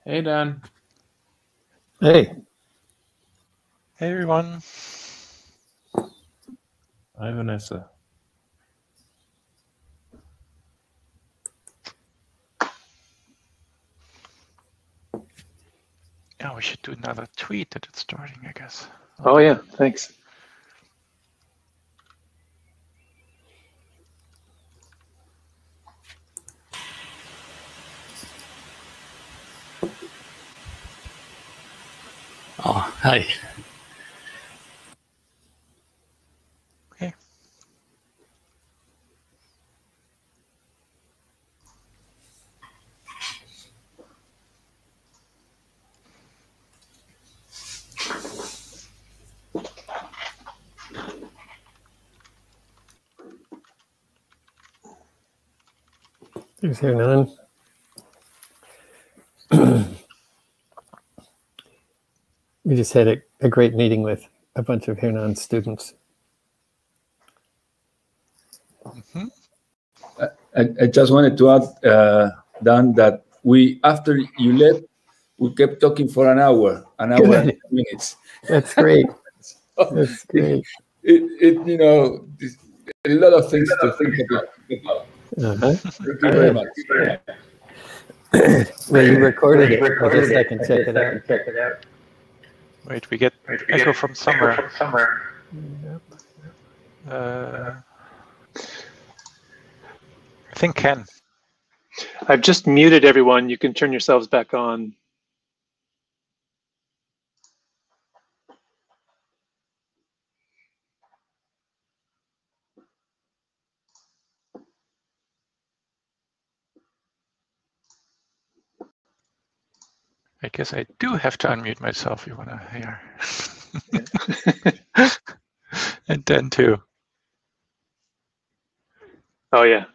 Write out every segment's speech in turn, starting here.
Hey, Dan. Hey. Hey, everyone. Hi, Vanessa. Yeah, we should do another tweet that it's starting, I guess. Oh, yeah. Thanks. Oh, hi. Okay. There's Hernan. We just had a great meeting with a bunch of Hernan students. Mm-hmm. I just wanted to add, Dan, that after you left, we kept talking for an hour and 10 minutes. That's great. That's great. A lot of things to think about. Thank you very much. Well, you recorded it. I guess I can check it out. Wait, we get echo from somewhere. I think Ken. I've just muted everyone. You can turn yourselves back on. I guess I do have to unmute myself. You want to hear? And then too. Oh, yeah.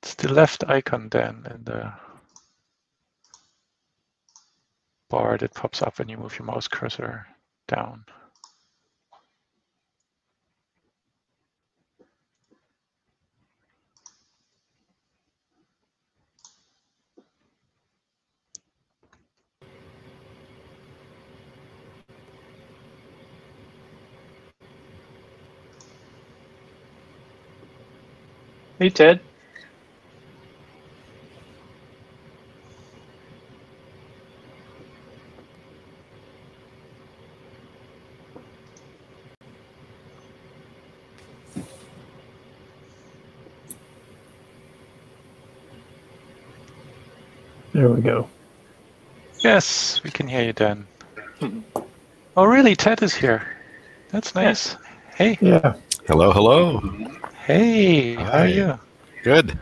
It's the left icon then in the bar that pops up when you move your mouse cursor down. Hey, Ted. There we go. Yes, we can hear you, Dan. Oh, really? Ted is here. That's nice. Hey. Yeah. Hello, hello. Hey, Hi. how are you? Good.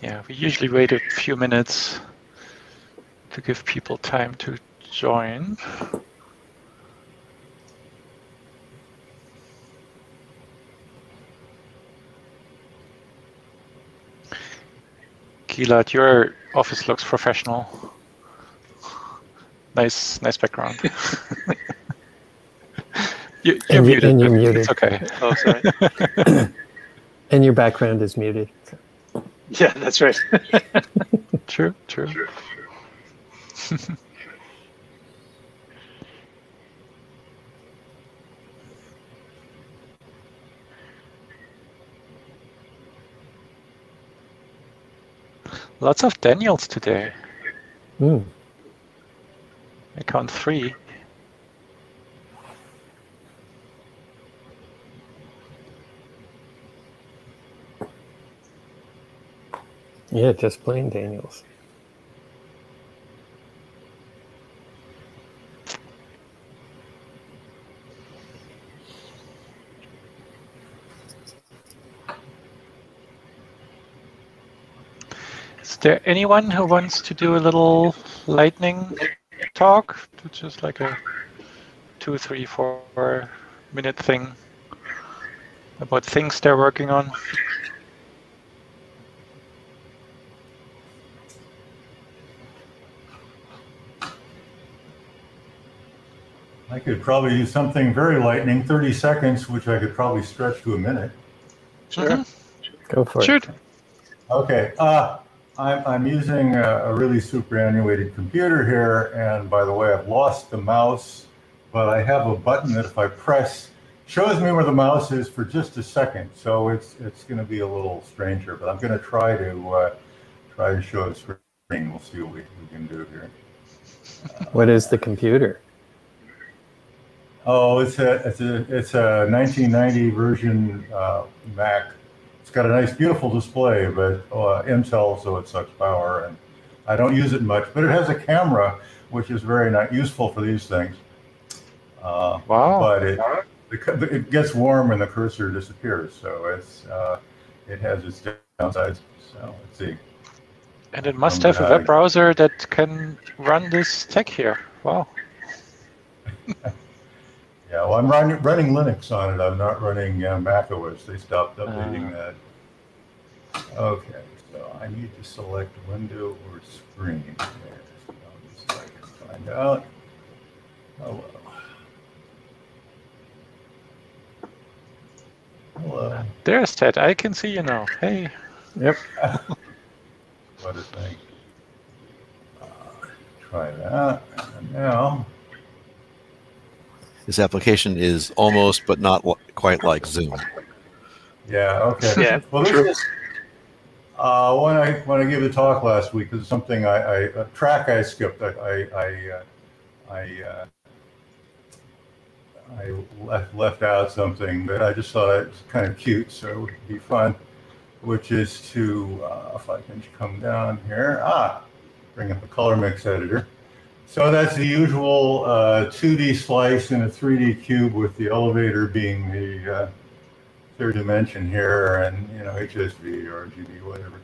Yeah, we usually wait a few minutes to give people time to join. Gilad, your office looks professional. Nice background. You're muted. And you're muted. It's okay. Oh, sorry. And your background is muted. Yeah, that's right. True. Lots of Daniels today. I count 3. Yeah, just plain Daniels. Is there anyone who wants to do a little lightning talk. It's just like a 2, 3, 4 minute thing about things they're working on. I could probably do something very lightning, 30 seconds, which I could probably stretch to a minute. Sure. Go for Shoot. it. Okay, I'm using a really superannuated computer here, and by the way, I've lost the mouse, but I have a button that if I press, shows me where the mouse is for just a second. So it's going to be a little stranger, but I'm going to try to show a screen. We'll see what we can do here. What is the computer? Oh, it's a 1990 version Mac. It's got a nice, beautiful display, but Intel, so it sucks power, and I don't use it much. But it has a camera, which is very useful for these things. Wow! But it gets warm when the cursor disappears, so it has its downsides. So let's see. And it must have a web browser that can run this tech here. Wow. Yeah, well, I'm running Linux on it. I'm not running Mac OS. They stopped updating that. Okay, so I need to select window or screen. So I can find out. Hello. Hello. There's Ted. I can see you now. Hey. Yep. What a thing. Try that. And now. This application is almost, but not quite like Zoom. Yeah. Okay. Yeah. Well, this is when I gave the talk last week. This is something a track I skipped. I left out something that I just thought it was kind of cute, so it would be fun. Which is to, if I can come down here, bring up the color mix editor. So that's the usual 2D slice in a 3D cube with the elevator being the third dimension here, and HSV, RGB, whatever.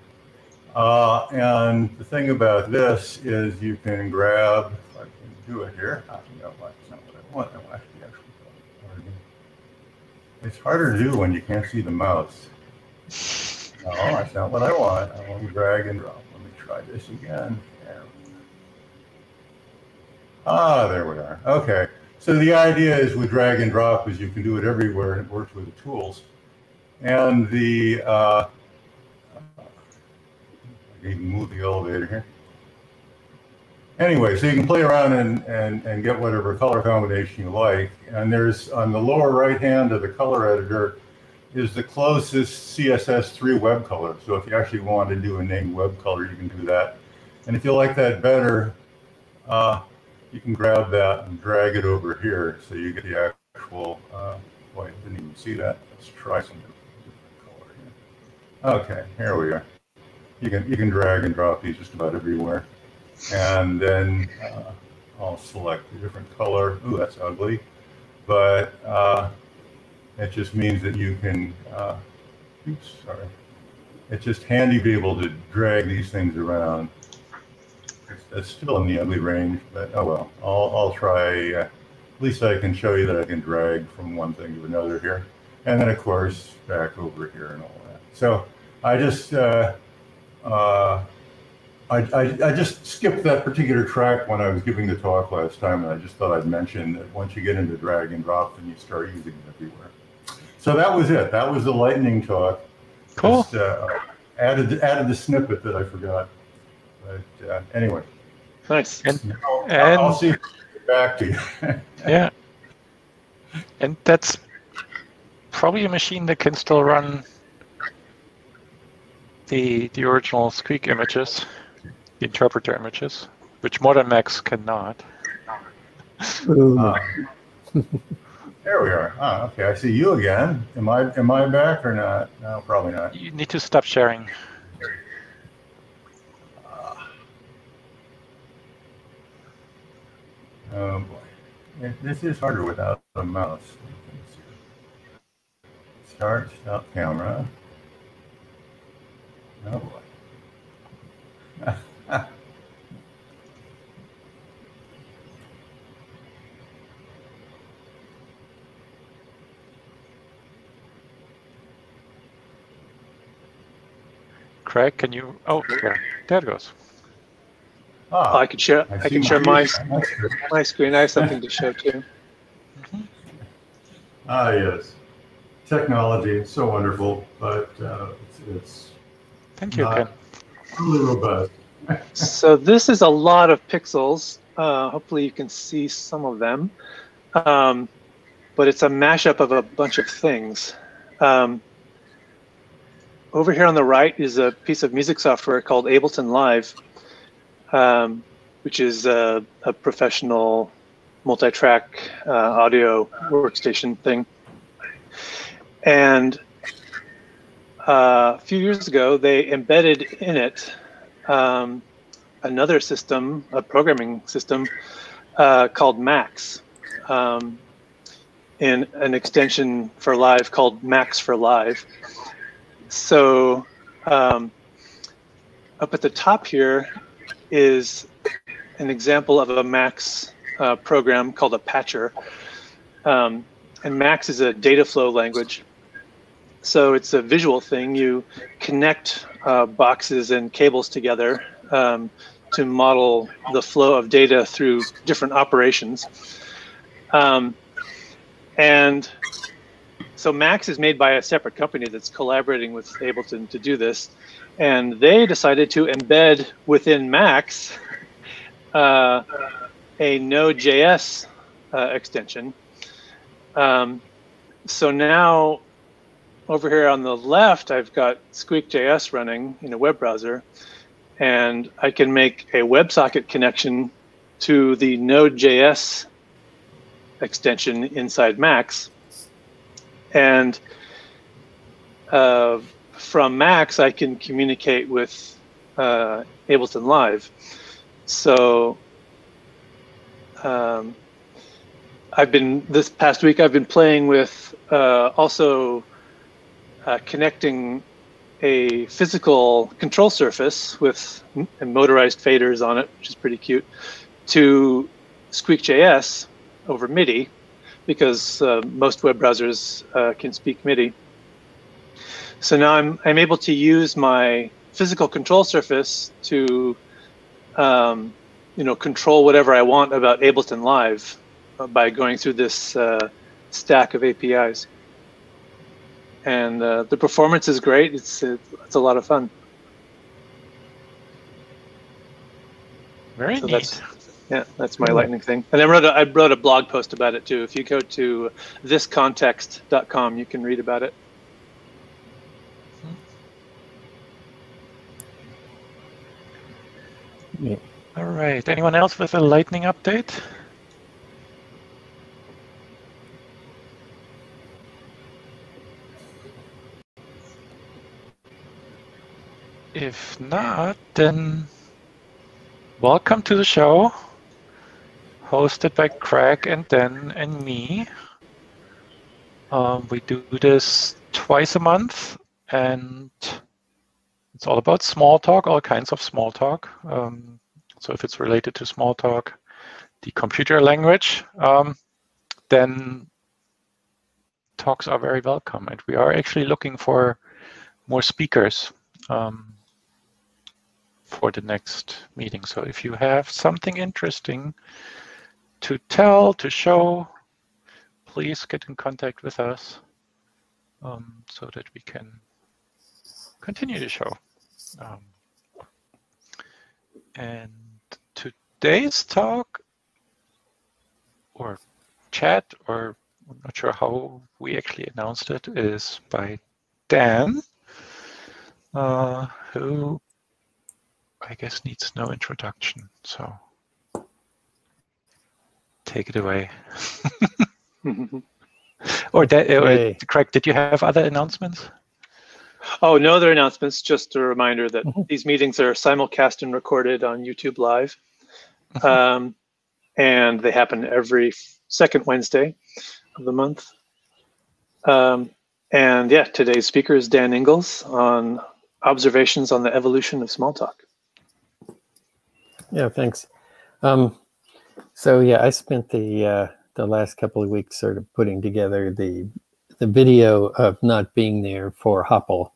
And the thing about this is you can grab, if I can do it here, no, that's not what I want. I want the actual color. It's harder to do when you can't see the mouse. No, that's not what I want. I want to drag and drop. Let me try this again. There we are. Okay. So the idea is with drag and drop is you can do it everywhere, and it works with the tools. And the I can even move the elevator here. Anyway, so you can play around and get whatever color combination you like. And there's on the lower right hand of the color editor is the closest CSS3 web color. So if you actually want to do a named web color, you can do that. And if you like that better, you can grab that and drag it over here so you get the actual, boy, I didn't even see that. Let's try some different color here. Okay, here we are. You can drag and drop these just about everywhere. And then I'll select a different color. Ooh, that's ugly. But it just means that you can, oops, sorry. It's just handy to be able to drag these things around. It's still in the ugly range, but oh well. I'll try, at least I can show you that I can drag from one thing to another here. And then of course, back over here and all that. So I just, I just skipped that particular track when I was giving the talk last time, and I just thought I'd mention that once you get into drag and drop, then you start using it everywhere. So that was it. That was the lightning talk. Cool. Just, added the snippet that I forgot. But anyway. Nice. And I'll see if I can get back to you. yeah. And that's probably a machine that can still run the original Squeak images, the interpreter images, which modern Macs cannot. There we are. Okay. I see you again. Am I back or not? No, probably not. You need to stop sharing. Oh boy, this is harder without a mouse. Start, stop camera. Oh boy. Craig, can you? Oh, here, there it goes. Ah, I can share. I can share my screen. I have something to show too. Ah, yes. Technology is so wonderful, but it's Thank you, not Ken. really robust. So this is a lot of pixels. Hopefully you can see some of them. But it's a mashup of a bunch of things. Over here on the right is a piece of music software called Ableton Live, which is a professional multi-track audio workstation thing. And a few years ago, they embedded in it another system, a programming system called Max, in an extension for Live called Max for Live. So up at the top here is an example of a Max program called a patcher. And Max is a data flow language. So it's a visual thing. You connect boxes and cables together to model the flow of data through different operations. And so Max is made by a separate company that's collaborating with Ableton to do this. And they decided to embed within Max a Node.js extension. So now over here on the left, I've got Squeak.js running in a web browser, and I can make a WebSocket connection to the Node.js extension inside Max. And from Max, I can communicate with Ableton Live. So this past week, I've been playing with also connecting a physical control surface with motorized faders on it, which is pretty cute, to Squeak.js over MIDI, because most web browsers can speak MIDI. So now I'm able to use my physical control surface to control whatever I want about Ableton Live by going through this stack of APIs. And the performance is great. It's a lot of fun. Very neat. That's my Lightning thing. And I wrote a blog post about it too. If you go to thiscontext.com, you can read about it. Yeah. All right. Anyone else with a Lightning update? If not, then welcome to the show, hosted by Craig and Dan and me. We do this twice a month, and it's all about Smalltalk, all kinds of Smalltalk. So if it's related to Smalltalk, the computer language, then talks are very welcome. And we are actually looking for more speakers for the next meeting. So if you have something interesting to tell, to show, please get in contact with us so that we can continue the show. And today's talk or chat, or I'm not sure how we actually announced it, is by Dan, who I guess needs no introduction. So take it away. Or Craig, did you have other announcements? Oh, no other announcements. Just a reminder that these meetings are simulcast and recorded on YouTube Live. And they happen every second Wednesday of the month. And yeah, today's speaker is Dan Ingalls on observations on the evolution of Smalltalk. Yeah, thanks. So yeah, I spent the last couple of weeks sort of putting together the video of not being there for Hopple,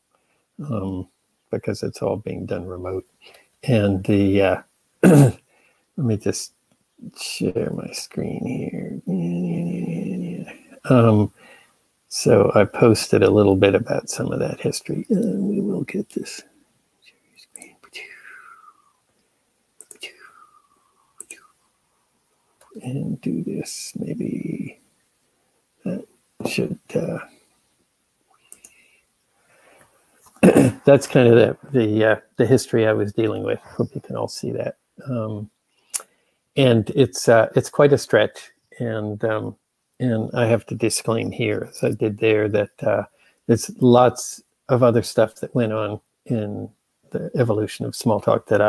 because it's all being done remote. And the let me just share my screen here. So I posted a little bit about some of that history. We will get this. And do this, maybe that should, that's kind of the history I was dealing with. Hope you can all see that. And it's quite a stretch, and I have to disclaim here, as I did there, that there's lots of other stuff that went on in the evolution of Smalltalk that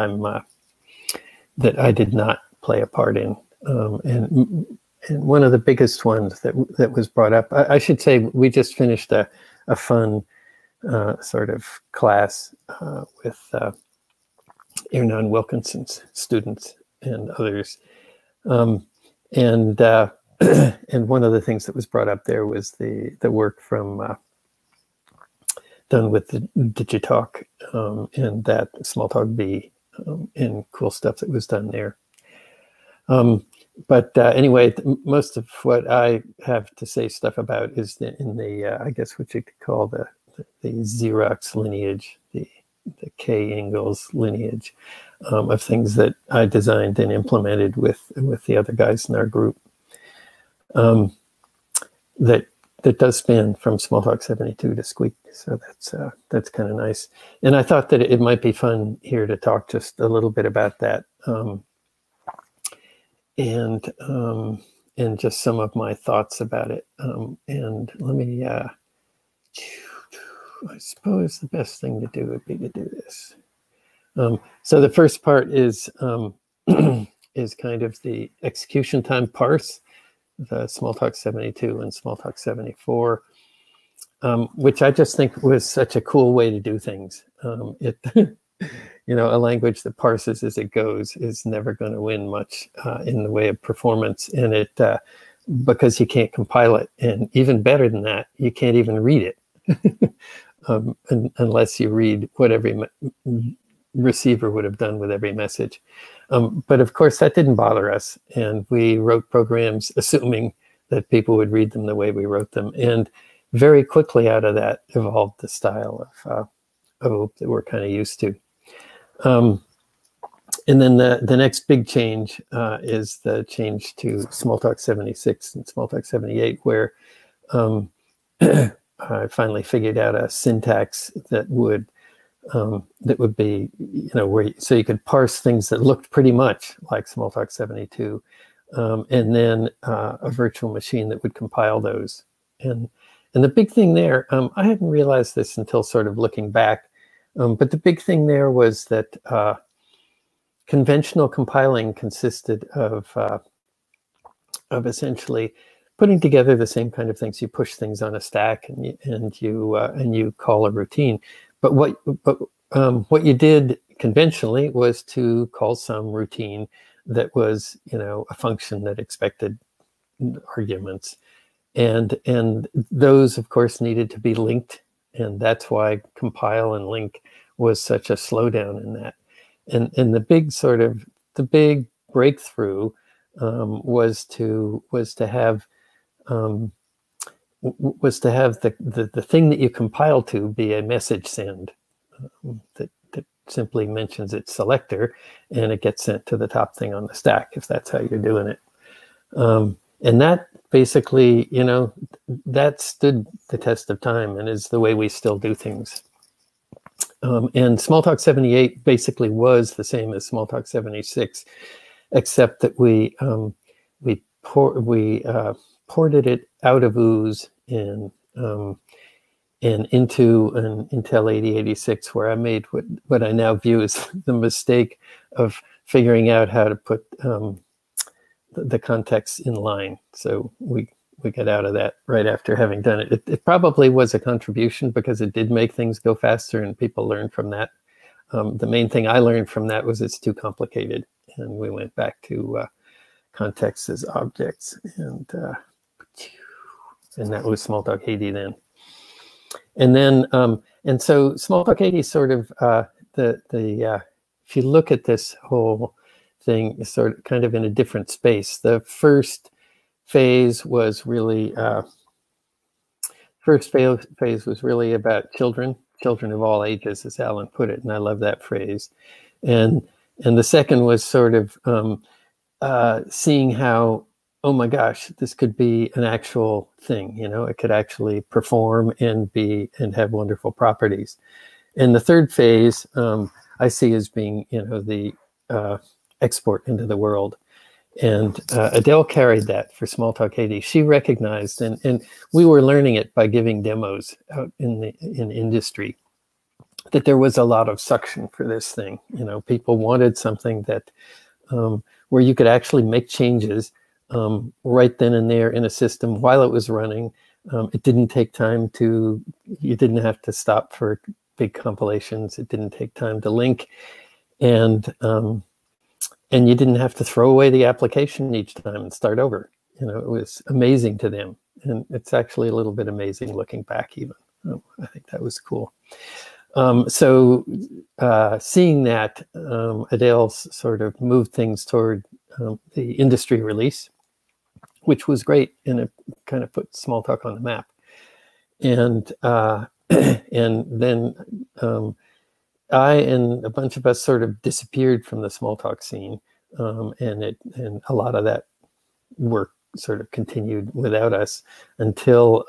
I did not play a part in. And one of the biggest ones that was brought up, I should say, we just finished a fun sort of class with Ernan Wilkinson's students and others. And one of the things that was brought up there was the work from done with the Digitalk and that Smalltalk B and cool stuff that was done there. But anyway, most of what I have to say stuff about is in the I guess what you could call the Xerox lineage, the K Ingalls lineage of things that I designed and implemented with the other guys in our group. That does span from Smalltalk 72 to Squeak, so that's kind of nice. And I thought that it might be fun here to talk just a little bit about that. And just some of my thoughts about it. And let me, I suppose the best thing to do would be to do this. So the first part is is kind of the execution time parse, the Smalltalk 72 and Smalltalk 74, which I just think was such a cool way to do things. You know, a language that parses as it goes is never going to win much in the way of performance, and it because you can't compile it, and even better than that, you can't even read it unless you read what every receiver would have done with every message. But of course, that didn't bother us, and we wrote programs assuming that people would read them the way we wrote them, and very quickly out of that evolved the style of OOP that we're kind of used to. And then the next big change is the change to Smalltalk 76 and Smalltalk 78, where I finally figured out a syntax that would be, you know, so you could parse things that looked pretty much like Smalltalk 72, and then a virtual machine that would compile those. And the big thing there, I hadn't realized this until sort of looking back. But the big thing there was that conventional compiling consisted of essentially putting together the same kind of things. You push things on a stack, and you call a routine. But what you did conventionally was to call some routine that was, you know, a function that expected arguments, and those of course needed to be linked. And that's why compile and link was such a slowdown in that. And the big breakthrough was to have the thing that you compile to be a message send that simply mentions its selector, and it gets sent to the top thing on the stack if that's how you're doing it. And that basically, you know, that stood the test of time and is the way we still do things. And Smalltalk 78 basically was the same as Smalltalk 76, except that we ported it out of OOZ and into an Intel 8086, where I made what I now view as the mistake of figuring out how to put the context in line. So we got out of that right after having done it. It probably was a contribution because it did make things go faster and people learned from that. The main thing I learned from that was it's too complicated, and we went back to context as objects, and that was Smalltalk 80 then. And then and so Smalltalk 80 sort of if you look at this whole thing, is sort of kind of in a different space. The first phase was really was really about children of all ages, as Alan put it, and I love that phrase. And the second was sort of seeing how, oh my gosh, this could be an actual thing. You know, it could actually perform and have wonderful properties. And the third phase I see as being, you know, the export into the world. And Adele carried that for Smalltalk 80. She recognized, and we were learning it by giving demos out in industry, that there was a lot of suction for this thing. You know, people wanted something that where you could actually make changes right then and there in a system while it was running. It didn't take time to, you didn't have to stop for big compilations. It didn't take time to link, and you didn't have to throw away the application each time and start over. You know, it was amazing to them, and it's actually a little bit amazing looking back even. I think that was cool. So seeing that, Adele sort of moved things toward the industry release, which was great, and it kind of put Smalltalk on the map. And and then I and a bunch of us sort of disappeared from the Smalltalk scene, and a lot of that work sort of continued without us until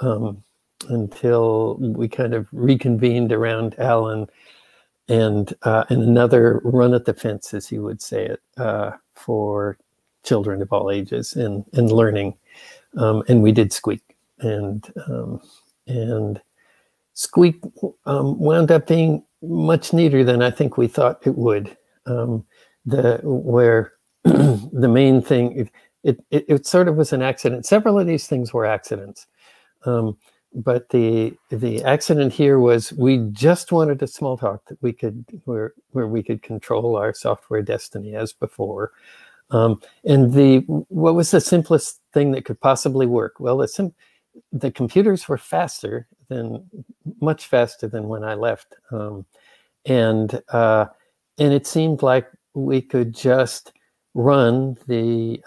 we kind of reconvened around Alan and another run at the fence, as you would say it, for children of all ages and learning, and we did Squeak, and Squeak wound up being much neater than I think we thought it would. Where the main thing, it sort of was an accident. Several of these things were accidents, but the accident here was we just wanted a Smalltalk that we could where we could control our software destiny as before. And what was the simplest thing that could possibly work? Well, the computers were much faster than when I left, and it seemed like we could just run the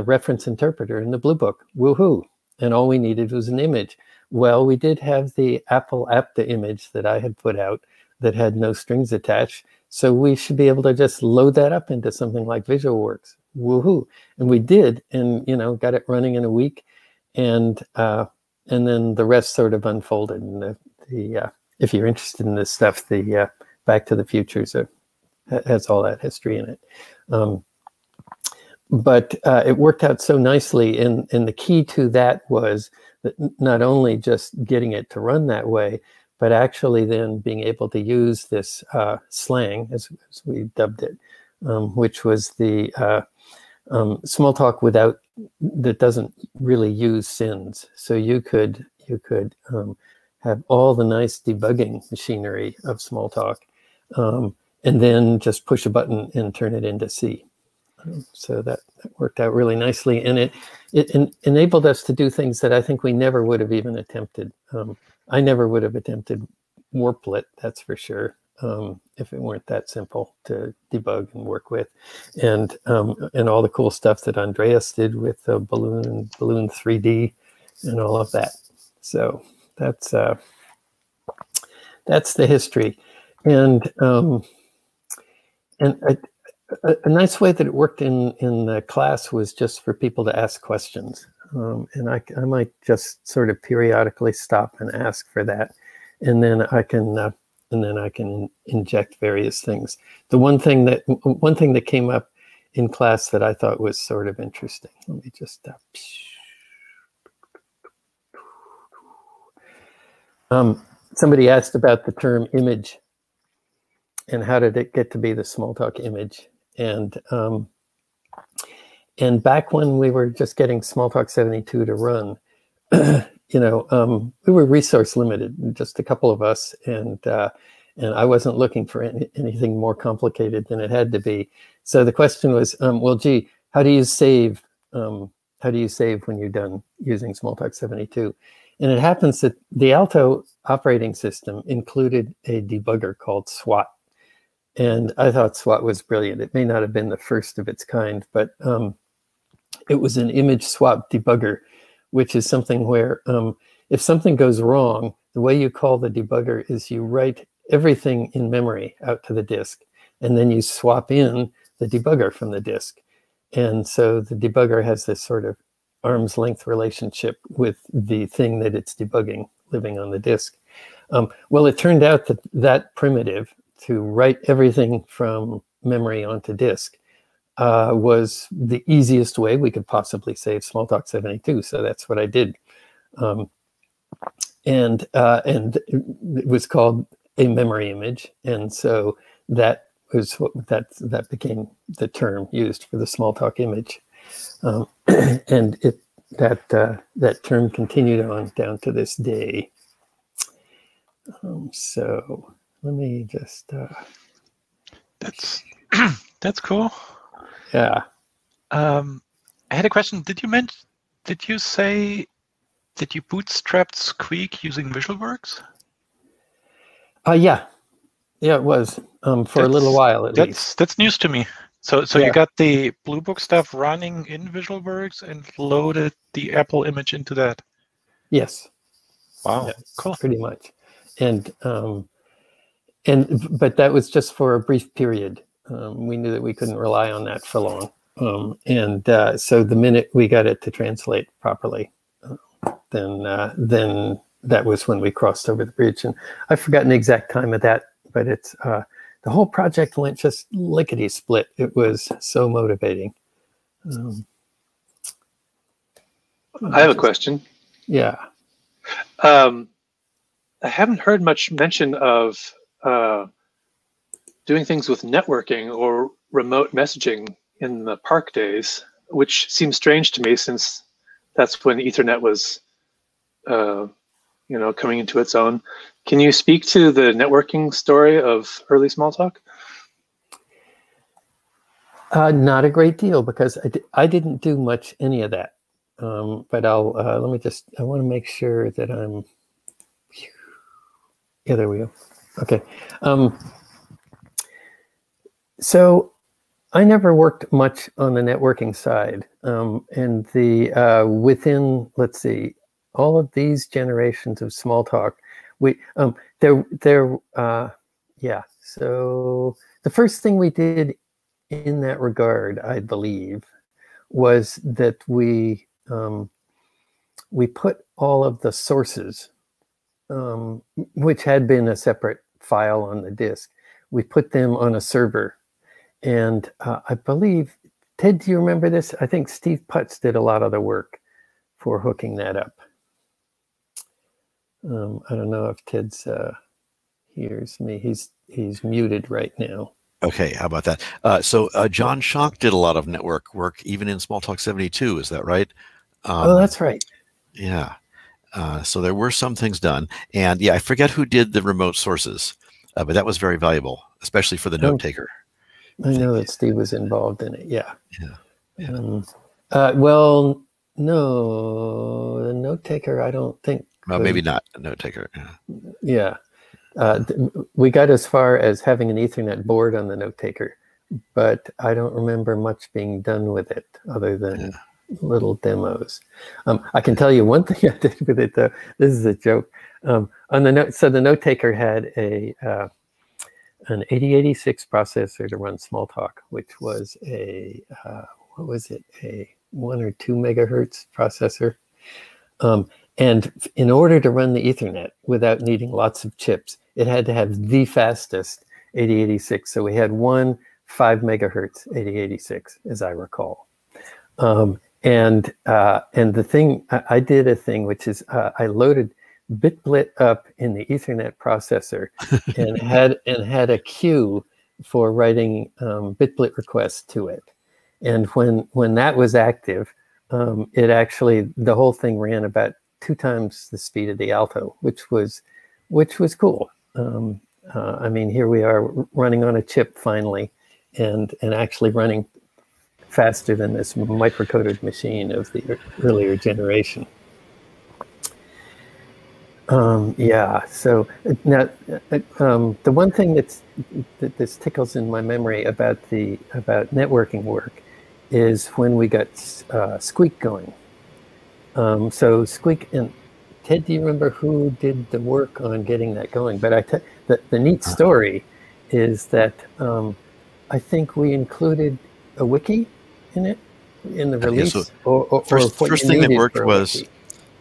reference interpreter in the Blue Book. Woohoo! And all we needed was an image. Well, we did have the Apple Apta image that I had put out that had no strings attached, so we should be able to just load that up into something like VisualWorks. Woohoo! And we did, and got it running in a week, and then the rest sort of unfolded. And if you're interested in this stuff, the Back to the Futures has all that history in it. But it worked out so nicely, and the key to that was that not only just getting it to run that way, but actually then being able to use this slang, as we dubbed it, which was the Smalltalk that doesn't really use sins. So you could have all the nice debugging machinery of Smalltalk, and then just push a button and turn it into C. So that worked out really nicely, and it enabled us to do things that I think we never would have even attempted. I never would have attempted Warplet, that's for sure, if it weren't that simple to debug and work with, and all the cool stuff that Andreas did with Balloon 3D and all of that. So that's the history, and a nice way that it worked in the class was just for people to ask questions, and I might just sort of periodically stop and ask for that, and then I can inject various things. The one thing that came up in class that I thought was sort of interesting. Let me just somebody asked about the term image and how did it get to be the Smalltalk image. And back when we were just getting Smalltalk 72 to run, we were resource limited, just a couple of us, and I wasn't looking for anything more complicated than it had to be. So the question was, well, gee, how do you save when you're done using Smalltalk 72? And it happens that the Alto operating system included a debugger called SWAT. And I thought SWAT was brilliant. It may not have been the first of its kind, but it was an image swap debugger, which is something where if something goes wrong, the way you call the debugger is you write everything in memory out to the disk, and then you swap in the debugger from the disk. And so the debugger has this sort of arm's length relationship with the thing that it's debugging living on the disk. Well, it turned out that that primitive to write everything from memory onto disk was the easiest way we could possibly save Smalltalk 72. So that's what I did. And it was called a memory image. And so that was that became the term used for the Smalltalk image. And that term continued on down to this day. So let me just. That's cool. Yeah. I had a question. Did you say that you bootstrapped Squeak using VisualWorks? Yeah, it was for a little while at least. That's news to me. So Yeah. You got the Blue Book stuff running in VisualWorks and loaded the Apple image into that. Yes. Wow. Yeah, cool. Pretty much, but that was just for a brief period. We knew that we couldn't rely on that for long, so the minute we got it to translate properly, then that was when we crossed over the bridge. And I've forgotten the exact time of that, but it's the whole project went just lickety split. It was so motivating. I have a question. Yeah. I haven't heard much mention of doing things with networking or remote messaging in the Park days, which seems strange to me since that's when Ethernet was, coming into its own. Can you speak to the networking story of early Smalltalk? Not a great deal because I didn't do much any of that. But I'll let me just. I want to make sure that I'm. Yeah, there we go. Okay. So I never worked much on the networking side, and within, let's see, all of these generations of Smalltalk, yeah. So the first thing we did in that regard, I believe, was that we put all of the sources, which had been a separate file on the disk, we put them on a server. And I believe, Ted, do you remember this? I think Steve Putz did a lot of the work for hooking that up. I don't know if Ted's hears me. He's muted right now. Okay, how about that? So John Schock did a lot of network work, even in Smalltalk 72. Is that right? Oh, that's right. Yeah. So there were some things done, and yeah, I forget who did the remote sources, but that was very valuable, especially for the note taker. I know that Steve was involved in it. Yeah. Yeah. Well, no, the note taker, I don't think. Well, maybe not a note taker. Yeah. We got as far as having an Ethernet board on the note taker, but I don't remember much being done with it other than little demos. I can tell you one thing I did with it though. This is a joke. On the note, so the note taker had an 8086 processor to run Smalltalk, which was a what was it? A 1 or 2 megahertz processor. And in order to run the Ethernet without needing lots of chips, it had to have the fastest 8086. So we had one 5 megahertz 8086, as I recall. And the thing I did a thing which is I loaded BitBlit up in the Ethernet processor and had a queue for writing BitBlit requests to it. And when that was active, it actually, the whole thing ran about 2 times the speed of the Alto, which was cool. I mean, here we are running on a chip finally, and actually running faster than this microcoded machine of the earlier generation. Yeah. So now, the one thing that this tickles in my memory about networking work is when we got Squeak going. So Squeak and Ted, do you remember who did the work on getting that going? But the neat story is that I think we included a wiki in it in the release, or first what you thing that needed worked for a was wiki.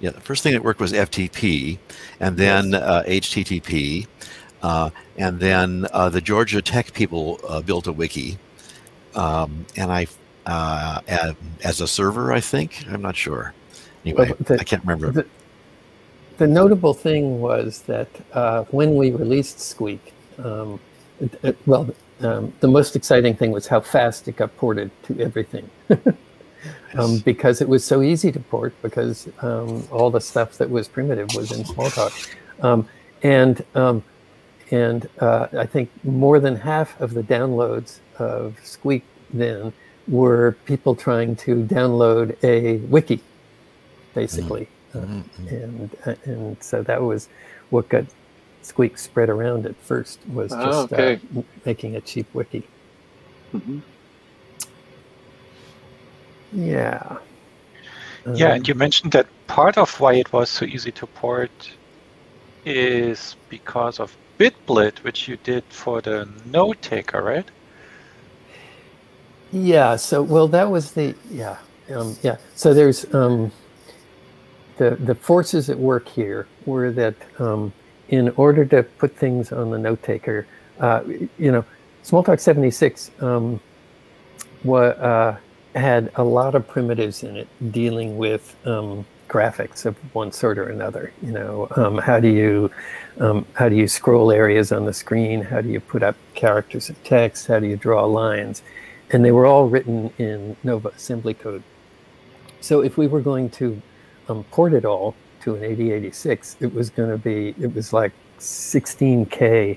yeah, the first thing that worked was FTP, and then HTTP, and then the Georgia Tech people built a wiki, and I as a server, I think. I'm not sure. Anyway, Well, I can't remember. The notable thing was that when we released Squeak, the most exciting thing was how fast it got ported to everything. Yes. Because it was so easy to port, because all the stuff that was primitive was in Smalltalk. And I think more than half of the downloads of Squeak then were people trying to download a wiki, basically. And so that was what got Squeak spread around at first, was just making a cheap wiki. Yeah. Yeah, and you mentioned that part of why it was so easy to port is because of BitBlit, which you did for the note taker, right? Yeah. So, well, that was So there's the forces at work here were that in order to put things on the note taker, Smalltalk 76 had a lot of primitives in it dealing with graphics of one sort or another. How do you scroll areas on the screen? How do you put up characters of text? How do you draw lines? And they were all written in Nova assembly code. So if we were going to port it all to an 8086, it was like 16K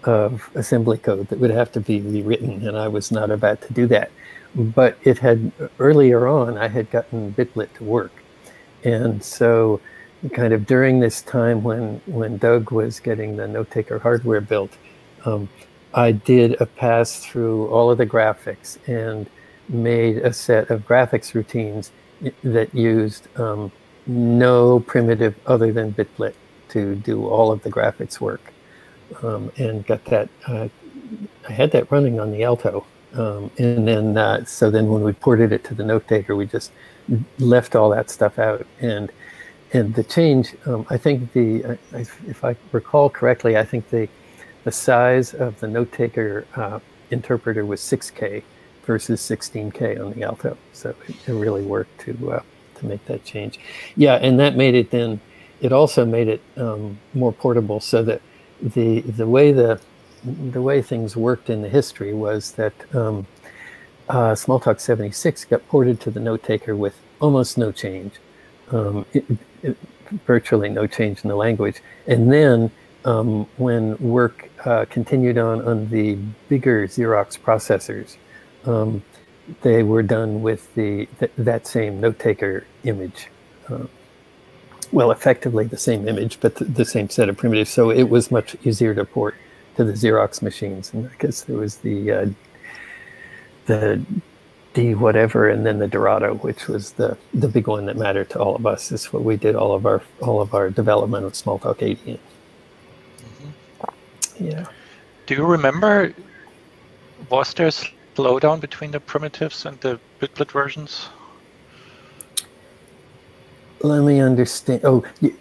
of assembly code that would have to be rewritten, and I was not about to do that. But it had, earlier on, I had gotten BitBlit to work. And so kind of during this time when Doug was getting the note taker hardware built, I did a pass through all of the graphics and made a set of graphics routines that used no primitive other than BitBlit to do all of the graphics work. And got that, I had that running on the Alto. And then, so then when we ported it to the note taker, we just left all that stuff out. And the change, I think if I recall correctly, I think the size of the note taker interpreter was 6K versus 16K on the Alto. So it really worked to make that change. Yeah, and that made it then, it also made it more portable, so that the way things worked in the history was that Smalltalk 76 got ported to the note taker with almost no change, virtually no change in the language. And then when work continued on the bigger Xerox processors, they were done with that same note taker image. Well, effectively the same image, but the same set of primitives. So it was much easier to port to the Xerox machines. And I guess there was the D whatever, and then the Dorado, which was the big one that mattered to all of us. Is what we did all of our development of Smalltalk 80 in. Yeah. Do you remember, was there a slowdown between the primitives and the BitBlit versions? Let me understand.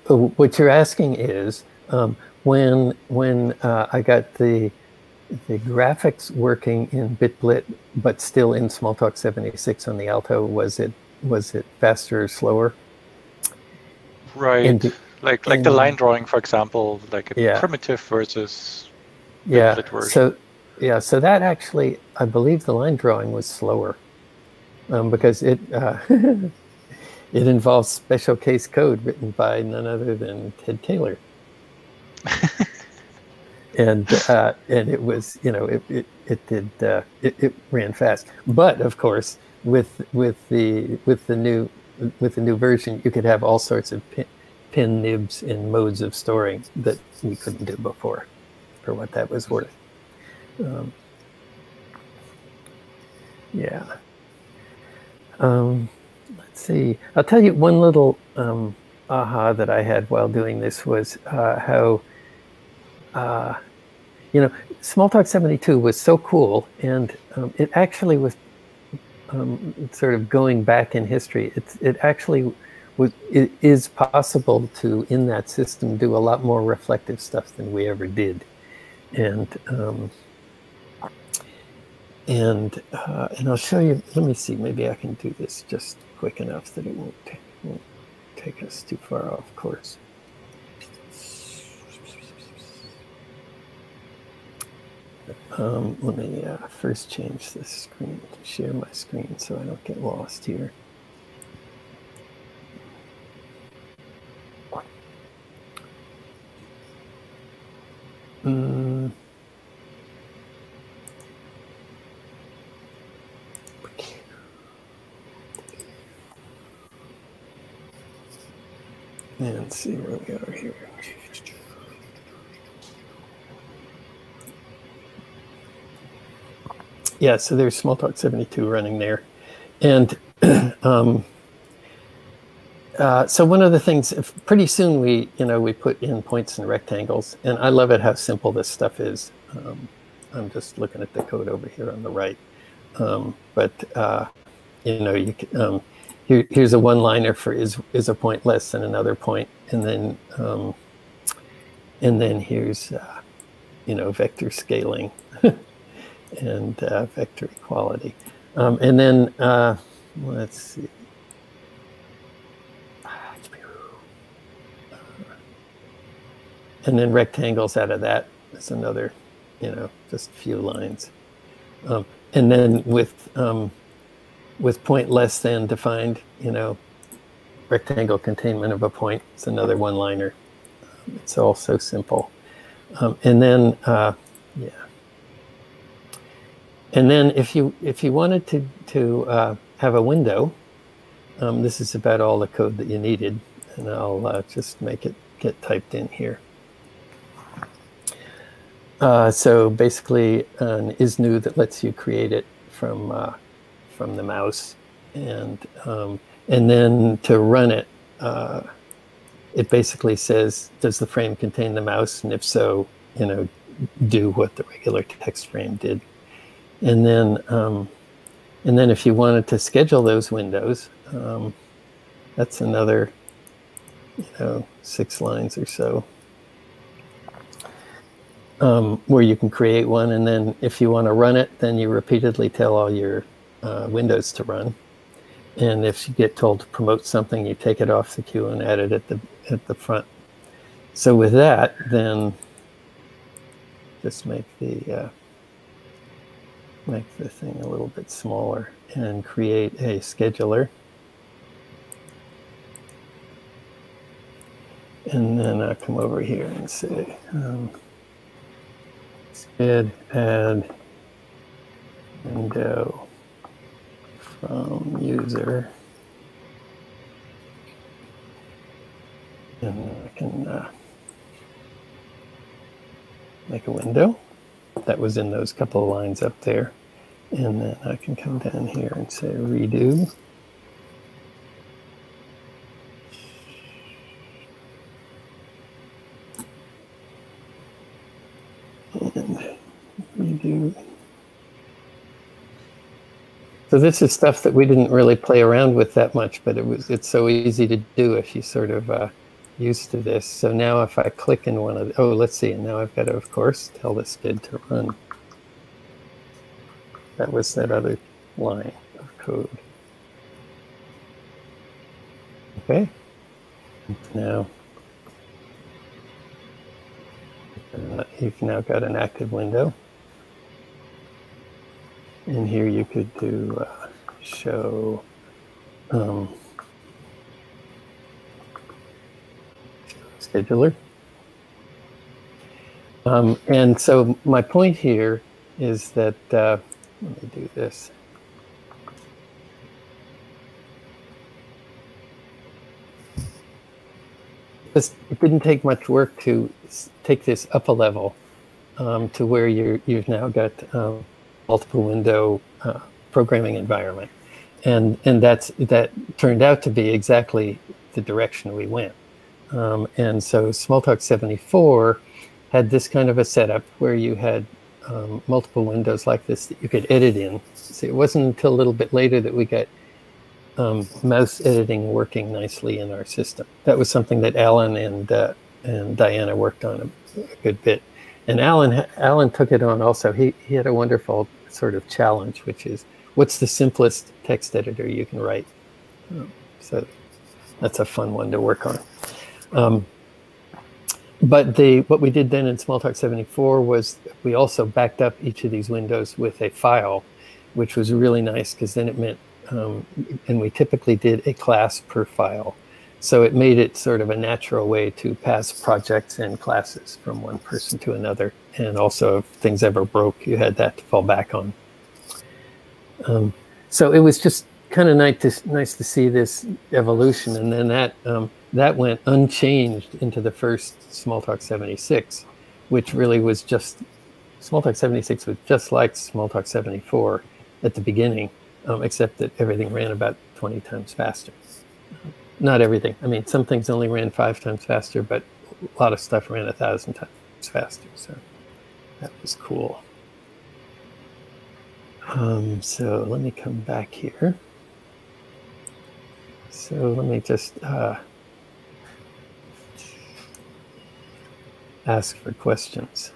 What you're asking is when I got the graphics working in BitBlit, but still in Smalltalk 76 on the Alto, was it faster or slower? Right. Like the line drawing, for example, like a primitive versus BitBlit version. So that actually, I believe the line drawing was slower because it it involves special case code written by none other than Ted Taylor. And it was, it ran fast. But of course, with the new version, you could have all sorts of pin nibs and modes of storing that we couldn't do before, for what that was worth. Yeah. Let's see. I'll tell you one little aha that I had while doing this was how, you know, Smalltalk 72 was so cool, and it actually was sort of going back in history. It actually it is possible to, in that system, do a lot more reflective stuff than we ever did, and I'll show you. Let me see. Maybe I can do this just quick enough that it won't take us too far off course. Let me first change this screen, share my screen so I don't get lost here. And see where we are here. Yeah, so there's Smalltalk 72 running there. And so one of the things, pretty soon we put in points and rectangles, and I love it how simple this stuff is. I'm just looking at the code over here on the right. You know, you can, here's a one-liner for is a point less than another point, and then here's you know, vector scaling and vector equality, and then let's see. And then rectangles out of that is another, you know, just a few lines. And then with point less than defined, you know, rectangle containment of a point, it's another one-liner. It's all so simple. And then, yeah. And then if you wanted to have a window, this is about all the code that you needed, and I'll just make it get typed in here. So basically, an is new that lets you create it from the mouse, and then to run it, it basically says, does the frame contain the mouse, and if so, you know, do what the regular text frame did, and then if you wanted to schedule those windows, that's another, you know, 6 lines or so. Where you can create one, and then if you want to run it, then you repeatedly tell all your windows to run. And if you get told to promote something, you take it off the queue and add it at the front. So with that, then just make the thing a little bit smaller and create a scheduler. And then I come over here and say, add window from user, and I can make a window that was in those couple of lines up there, and then I can come down here and say redo. And redo. So this is stuff that we didn't really play around with that much, but it's so easy to do if you sort of used to this. So now if I click in one of the, let's see, and now I've got to, of course, tell this bid to run. That was that other line of code. Okay. Now you've now got an active window. And here you could do show scheduler. And so my point here is that, let me do this. just, it didn't take much work to take this up a level to where you've now got multiple window programming environment, and that turned out to be exactly the direction we went. And so Smalltalk 74 had this kind of a setup where you had multiple windows like this that you could edit in. So it wasn't until a little bit later that we got mouse editing working nicely in our system. That was something that Alan and Diana worked on a good bit. And Alan took it on also. He had a wonderful sort of challenge, which is, what's the simplest text editor you can write? So that's a fun one to work on. But what we did then in Smalltalk 74 was we also backed up each of these windows with a file, which was really nice because then it meant, and we typically did a class per file. So it made it sort of a natural way to pass projects and classes from one person to another. And also if things ever broke, you had that to fall back on. So it was just kind of nice to see this evolution. And then that went unchanged into the first Smalltalk 76, which really was just, Smalltalk 76 was just like Smalltalk 74 at the beginning, except that everything ran about 20 times faster. Not everything. I mean, some things only ran 5 times faster, but a lot of stuff ran 1,000 times faster. So that was cool. So let me come back here. So let me just ask for questions.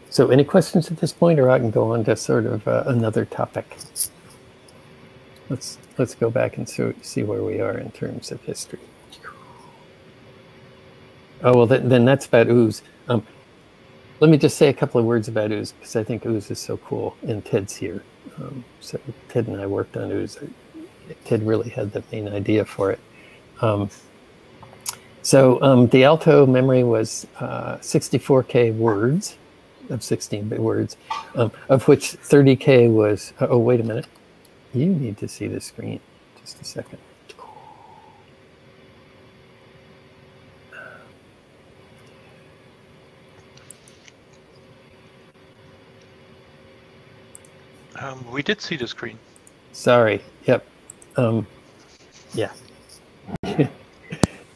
So any questions at this point, or I can go on to sort of another topic? Let's go back and see where we are in terms of history. Oh, well, then that's about Ooze. Let me just say a couple of words about Ooze, because I think Ooze is so cool, and Ted's here. So Ted and I worked on Ooze. Ted really had the main idea for it. So the Alto memory was 64K words, of 16-bit words, of which 30K was, oh, wait a minute. You need to see the screen. Just a second. We did see the screen. Sorry. Yep. Yeah.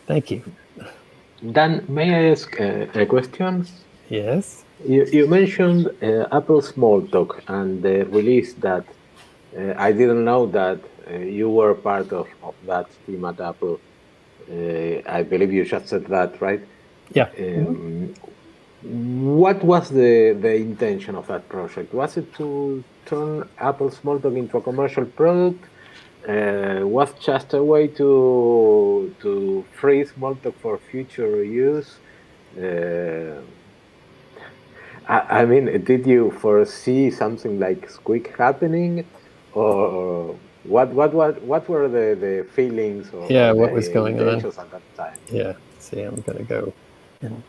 Thank you. Dan, may I ask a question? Yes. You mentioned Apple Smalltalk and the release that I didn't know that you were part of that team at Apple. I believe you just said that, right? Yeah. What was the intention of that project? Was it to turn Apple Smalltalk into a commercial product? Was just a way to free Smalltalk for future use? I mean, did you foresee something like Squeak happening, or what were the feelings? Or what was going on at that time? Yeah. See, I'm going to go and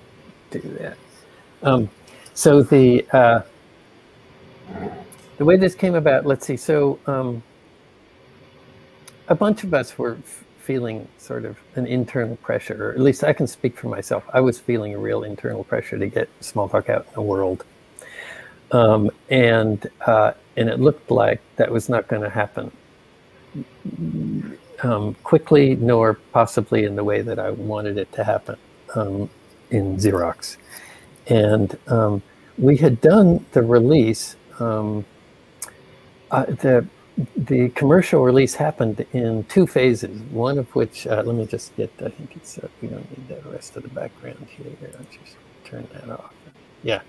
do that. So the way this came about, let's see. So a bunch of us were feeling sort of an internal pressure, or at least I can speak for myself. I was feeling a real internal pressure to get Smalltalk out in the world, and it looked like that was not going to happen quickly, nor possibly in the way that I wanted it to happen in Xerox. And we had done the release. The commercial release happened in 2 phases, one of which, let me just get, I think it's, we don't need the rest of the background here. I'll just turn that off. Yeah.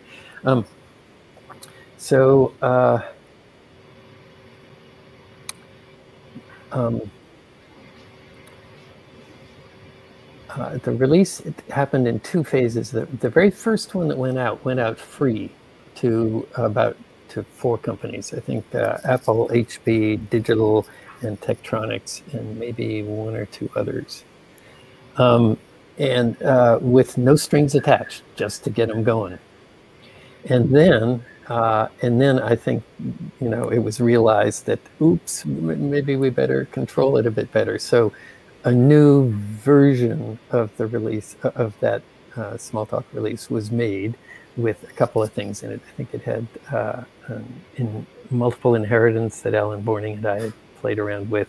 The release happened in 2 phases. The very first one that went out free to 4 companies. I think Apple, HP, Digital, and Tektronix and maybe one or two others. And with no strings attached, just to get them going. And then I think, you know, it was realized that, oops, maybe we better control it a bit better. So a new version of the release of that Smalltalk release was made with a couple of things in it. I think it had in multiple inheritance that Alan Borning and I had played around with,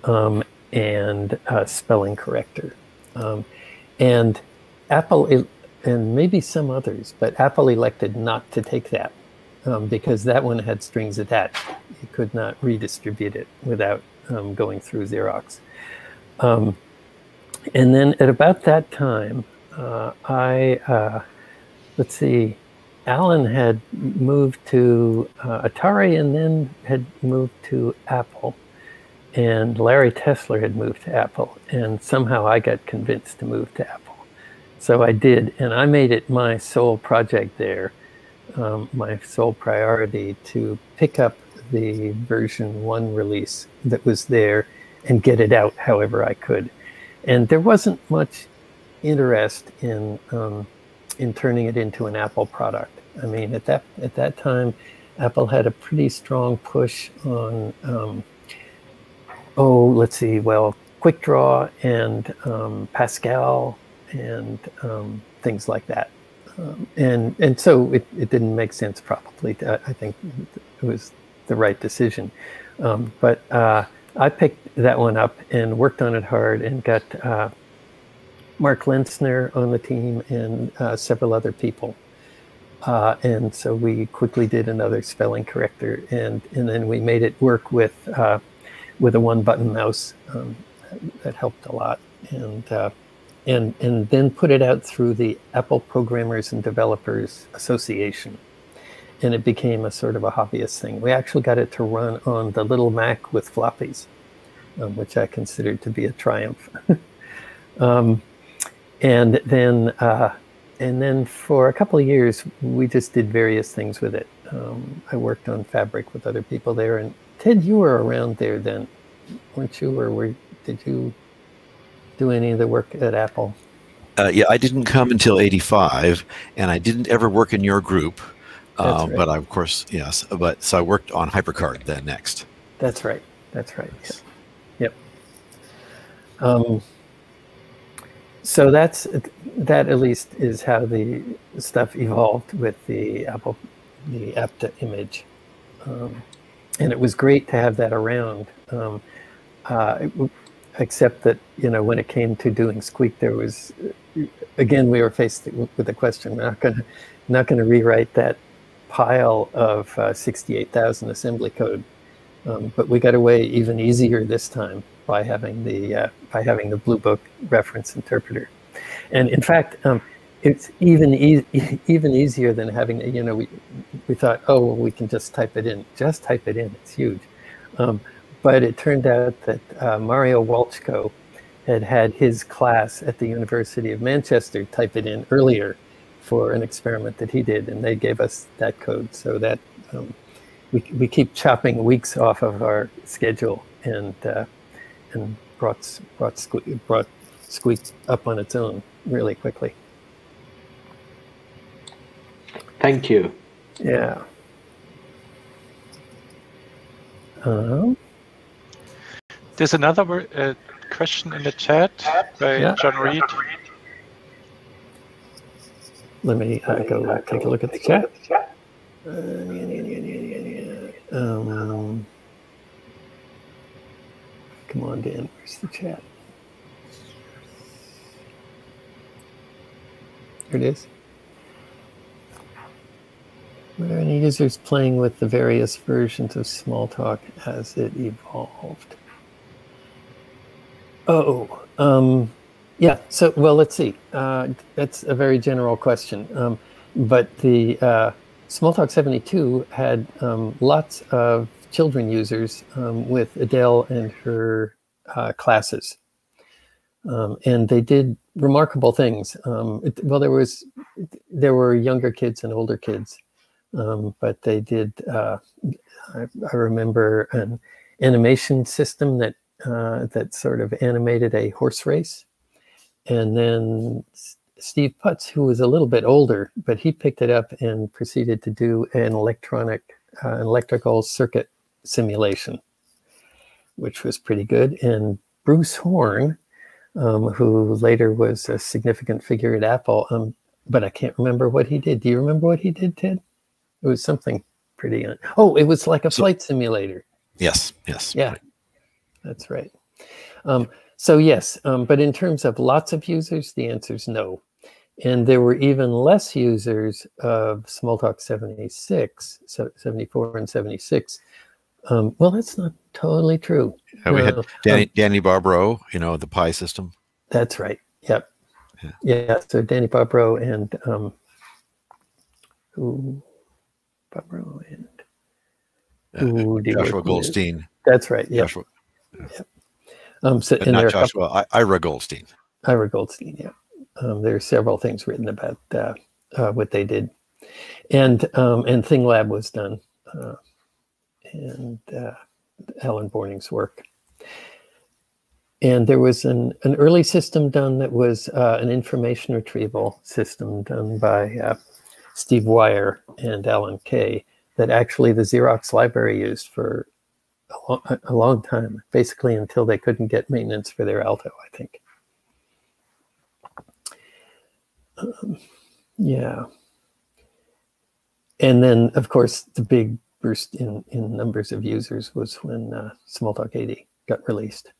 and a spelling corrector. And Apple, and maybe some others, but Apple elected not to take that because that one had strings attached. You could not redistribute it without going through Xerox. And then at about that time, let's see, Alan had moved to Atari and then had moved to Apple. And Larry Tesler had moved to Apple. And somehow I got convinced to move to Apple. So I did, and I made it my sole project there, my sole priority to pick up the version 1 release that was there and get it out however I could. And there wasn't much interest in turning it into an Apple product. I mean, at that time, Apple had a pretty strong push on, let's see, well, QuickDraw and Pascal and things like that. And so it didn't make sense probably. I think it was the right decision. But I picked that one up and worked on it hard and got Mark Lenzner on the team and several other people. And so we quickly did another spelling corrector, and then we made it work with a one-button mouse. That helped a lot. And then put it out through the Apple Programmers and Developers Association. And it became a sort of a hobbyist thing. We actually got it to run on the little Mac with floppies, which I considered to be a triumph. And then for a couple of years, we just did various things with it. I worked on Fabric with other people there. And Ted, you were around there then, weren't you? Or did you do any of the work at Apple? Yeah, I didn't come until '85, and I didn't ever work in your group. Right. But I, of course, yes. But so I worked on HyperCard then next. That's right. That's right. Yep. So that at least is how the stuff evolved with the Apta image, and it was great to have that around. Except that, you know, when it came to doing Squeak, there was, again, we were faced with the question: we're not going to rewrite that pile of 68,000 assembly code, but we got away even easier this time by having the Blue Book reference interpreter, and in fact, it's even easier than having, you know, we thought, oh, well, we can just type it in. Just type it in. It's huge. But it turned out that Mario Walchko had his class at the University of Manchester type it in earlier for an experiment that he did, and they gave us that code. So that we keep chopping weeks off of our schedule, and brought Squeak up on its own really quickly. Thank you. Yeah. There's another question in the chat by John Reed. Let me go take a look at the chat. Come on, Dan. Where's the chat? Here it is. Were there any users playing with the various versions of Smalltalk as it evolved? Yeah. So, well, let's see. That's a very general question. But the Smalltalk 72 had lots of children users with Adele and her classes. And they did remarkable things. Well, there were younger kids and older kids, but they did. I remember animation system that that sort of animated a horse race. And then Steve Putz, who was a little bit older, but he picked it up and proceeded to do an electrical circuit simulation, which was pretty good. And Bruce Horn, who later was a significant figure at Apple, but I can't remember what he did. Do you remember what he did, Ted? It was something pretty. Oh, it was like a flight simulator. Yes, yes. Yeah, that's right. So yes, but in terms of lots of users, the answer is no. And there were even less users of Smalltalk 76, 74 and 76. Well, that's not totally true. We had Danny Barbro, you know, the Pi system. That's right. Yep. Yeah. So Danny Barbro and Barbro and Joshua Goldstein. That's right. Yeah. Joshua. Yep. So but not Joshua. Ira Goldstein. Ira Goldstein. Yeah. There are several things written about what they did, and ThingLab was done, and Alan Borning's work. And there was an early system done that was an information retrieval system done by Steve Wire and Alan Kay that actually the Xerox library used for a long time, basically until they couldn't get maintenance for their Alto, I think. Yeah. And then, of course, the big burst in numbers of users was when Smalltalk 80 got released.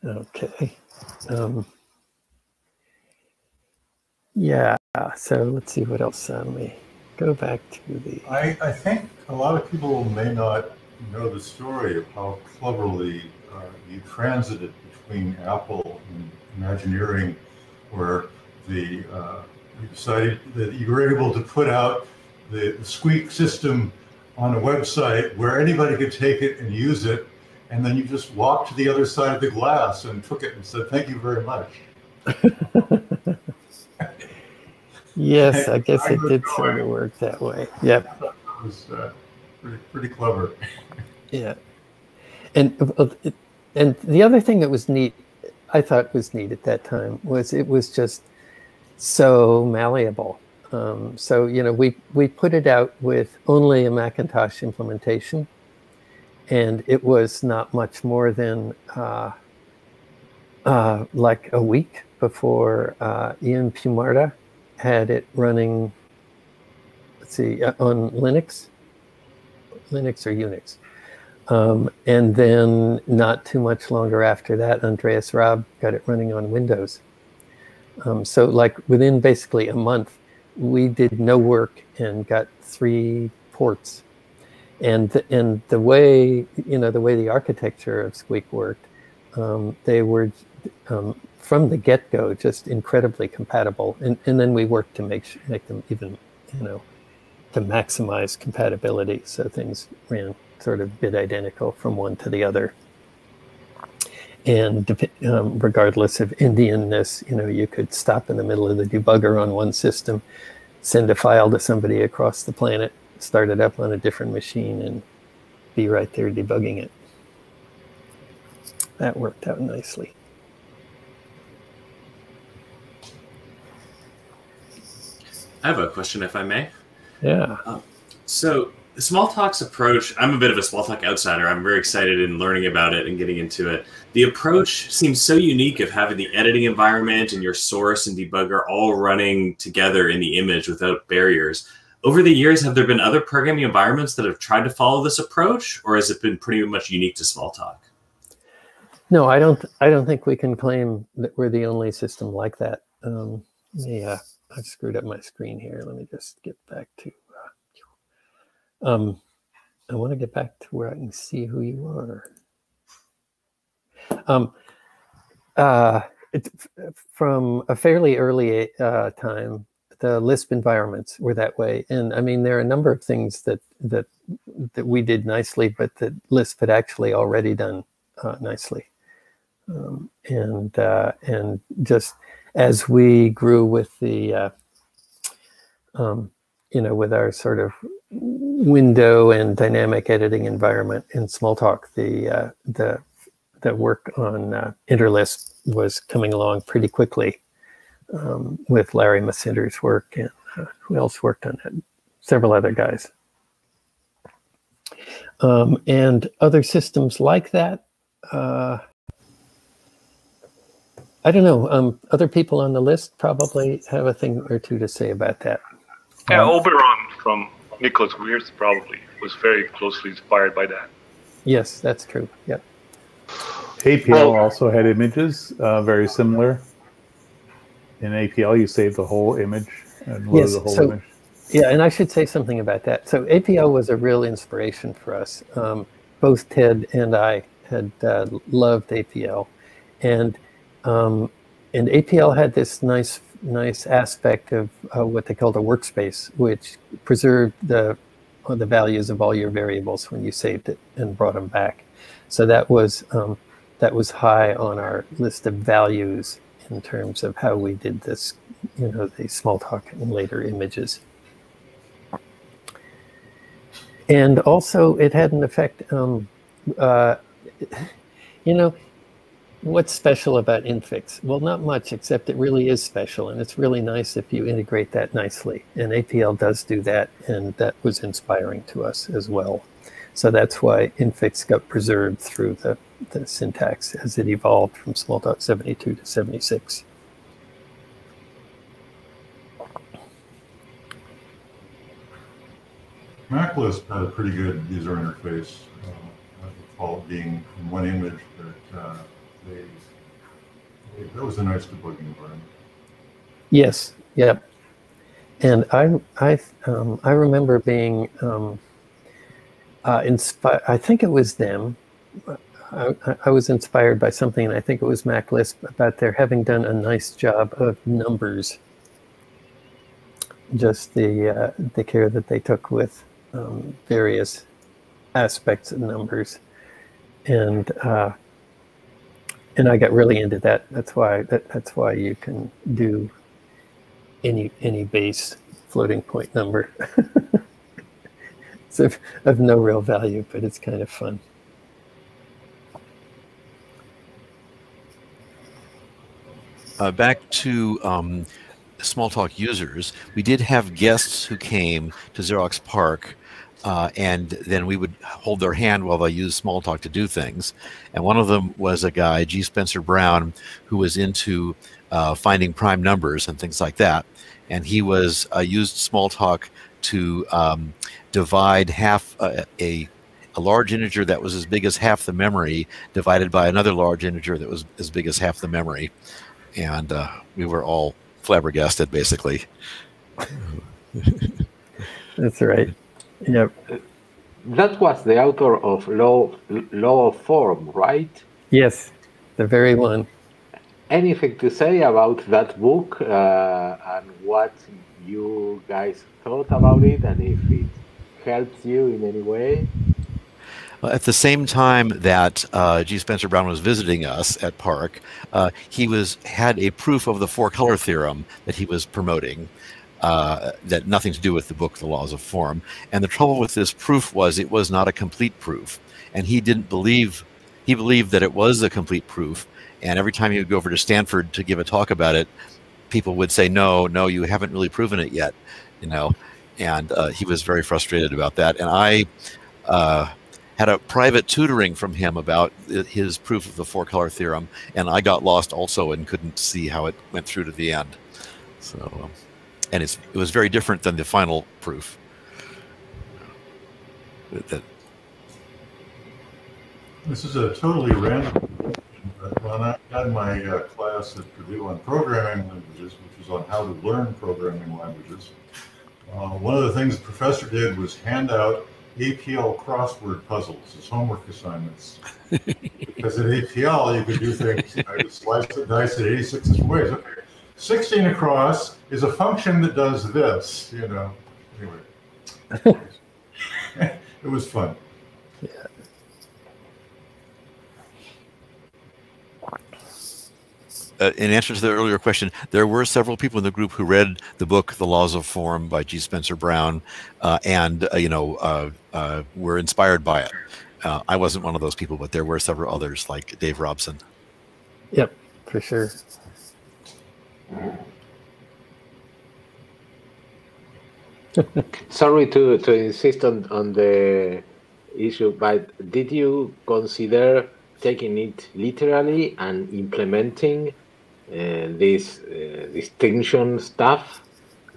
Okay. Yeah, so let's see what else. Let me go back to the... I think a lot of people may not know the story of how cleverly you transited between Apple and Imagineering, where you decided that you were able to put out the Squeak system on a website where anybody could take it and use it, and then you just walked to the other side of the glass and took it and said, "Thank you very much." Yes, I guess it did sort of work that way. Yep. I thought that was pretty clever. Yeah. And the other thing that was neat, I thought was neat at that time, was it was just so malleable. So, you know, we put it out with only a Macintosh implementation, and it was not much more than like a week before Ian Pumarda had it running, let's see, on Linux or Unix. And then not too much longer after that, Andreas Raab got it running on Windows. So like within basically a month, we did no work and got 3 ports. And the way, you know, the way the architecture of Squeak worked, they were from the get-go just incredibly compatible. And then we worked to make them even, you know, to maximize compatibility. So things ran sort of bit identical from one to the other. And regardless of Indianness, you know, you could stop in the middle of the debugger on one system, send a file to somebody across the planet, start it up on a different machine, and be right there debugging it. That worked out nicely. I have a question, if I may. Yeah. So Smalltalk's approach, I'm a bit of a Smalltalk outsider. I'm very excited in learning about it and getting into it. The approach seems so unique of having the editing environment and your source and debugger all running together in the image without barriers. Over the years, have there been other programming environments that have tried to follow this approach, or has it been pretty much unique to Smalltalk? No, I don't think we can claim that we're the only system like that. Yeah, I've screwed up my screen here. Let me just get back to... I want to get back to where I can see who you are. From a fairly early time, the Lisp environments were that way, and I mean there are a number of things that we did nicely, but that Lisp had actually already done nicely, and just as we grew with the with our sort of window and dynamic editing environment in Smalltalk, the work on Interlist was coming along pretty quickly with Larry Masinder's work, and who else worked on it? Several other guys. And other systems like that, I don't know. Other people on the list probably have a thing or two to say about that. Yeah, Oberon from Nicholas Weir's probably was very closely inspired by that. Yes, that's true. Yep. APL also had images very similar. In APL, you save the whole image and load the whole image. Yeah, and I should say something about that. So APL was a real inspiration for us. Both Ted and I had loved APL, and APL had this nice aspect of what they called a workspace, which preserved the values of all your variables when you saved it and brought them back. So that was high on our list of values in terms of how we did this, the Smalltalk and later images. And also it had an effect, what's special about infix? Well, not much, except it really is special, and it's really nice if you integrate that nicely. And APL does do that, and that was inspiring to us as well. So that's why infix got preserved through the syntax as it evolved from Smalltalk 72 to 76. MacLisp had a pretty good user interface. I recall it being in one image, but that was a nice debugging environment. Yes, yep. And I remember being inspired. I think it was them. I was inspired by something, and I think it was MacLisp, about their having done a nice job of numbers. Just the care that they took with various aspects of numbers, and I got really into that. That's why you can do any base floating point number. It's of no real value, but it's kind of fun. Back to Smalltalk users, we did have guests who came to Xerox PARC, and then we would hold their hand while they used Smalltalk to do things. And one of them was a guy, G. Spencer Brown, who was into finding prime numbers and things like that. And he was used Smalltalk to divide half a large integer that was as big as half the memory divided by another large integer that was as big as half the memory. And we were all flabbergasted, basically. That's right. Yep. That was the author of Law of Form, right? Yes, the very one. Anything to say about that book and what you guys thought about it, and if it helps you in any way? At the same time that G. Spencer Brown was visiting us at PARC, he had a proof of the four-color theorem that he was promoting, that nothing to do with the book, The Laws of Form. And the trouble with this proof was it was not a complete proof. And he believed that it was a complete proof. And every time he would go over to Stanford to give a talk about it, people would say, no, you haven't really proven it yet, and he was very frustrated about that. And I had a private tutoring from him about his proof of the four-color theorem, and I got lost also and couldn't see how it went through to the end. So, and it was very different than the final proof. This is a totally random question, but when I had my class at Purdue on programming languages, which was on how to learn programming languages, one of the things the professor did was hand out APL crossword puzzles as homework assignments. Because in APL, you could do things, you slice the dice at 86 different ways. Okay, 16 across is a function that does this, Anyway, it was fun. Yeah. in answer to the earlier question, there were several people in the group who read the book "The Laws of Form" by G. Spencer Brown, and were inspired by it. I wasn't one of those people, but there were several others, like Dave Robson. Yep, for sure. Sorry to insist on the issue, but did you consider taking it literally and implementing this distinction stuff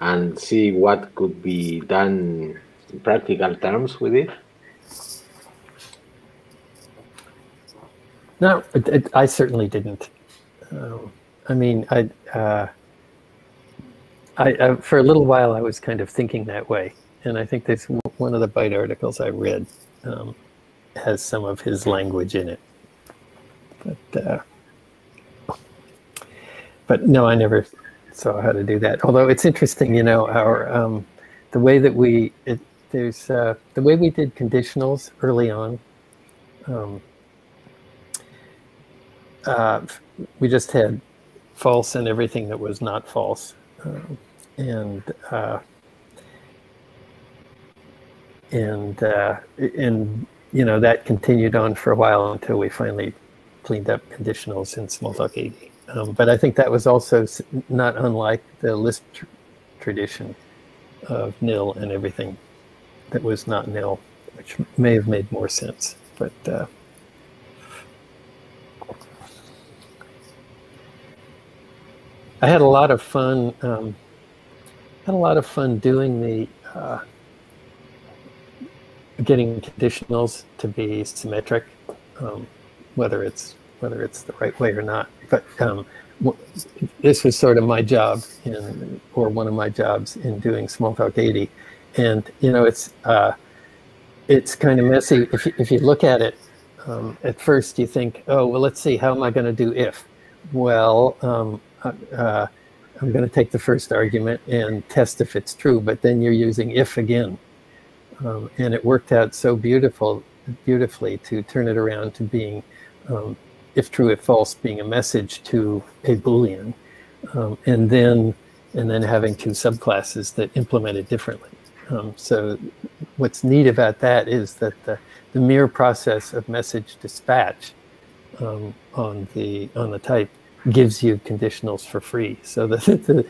and see what could be done in practical terms with it? No, I certainly didn't. I mean, I for a little while I was kind of thinking that way, and I think there's one of the Byte articles I read has some of his language in it, but no, I never saw how to do that. Although it's interesting, you know, our the way that the way we did conditionals early on. We just had false and everything that was not false, and you know, that continued on for a while until we finally cleaned up conditionals in Smalltalk 80. But I think that was also not unlike the Lisp tradition of nil and everything that was not nil, which may have made more sense, but. I had a lot of fun. Doing the getting conditionals to be symmetric, whether it's the right way or not. But this was sort of my job, or one of my jobs in doing Smalltalk 80, and you know, it's kind of messy if you look at it. At first, you think, oh well, let's see, how am I going to do if? Well. I'm going to take the first argument and test if it's true, but then you're using if again. And it worked out so beautifully to turn it around to being if true, if false, being a message to a Boolean, and then having two subclasses that implement it differently. So what's neat about that is that the mere process of message dispatch on the type gives you conditionals for free. So the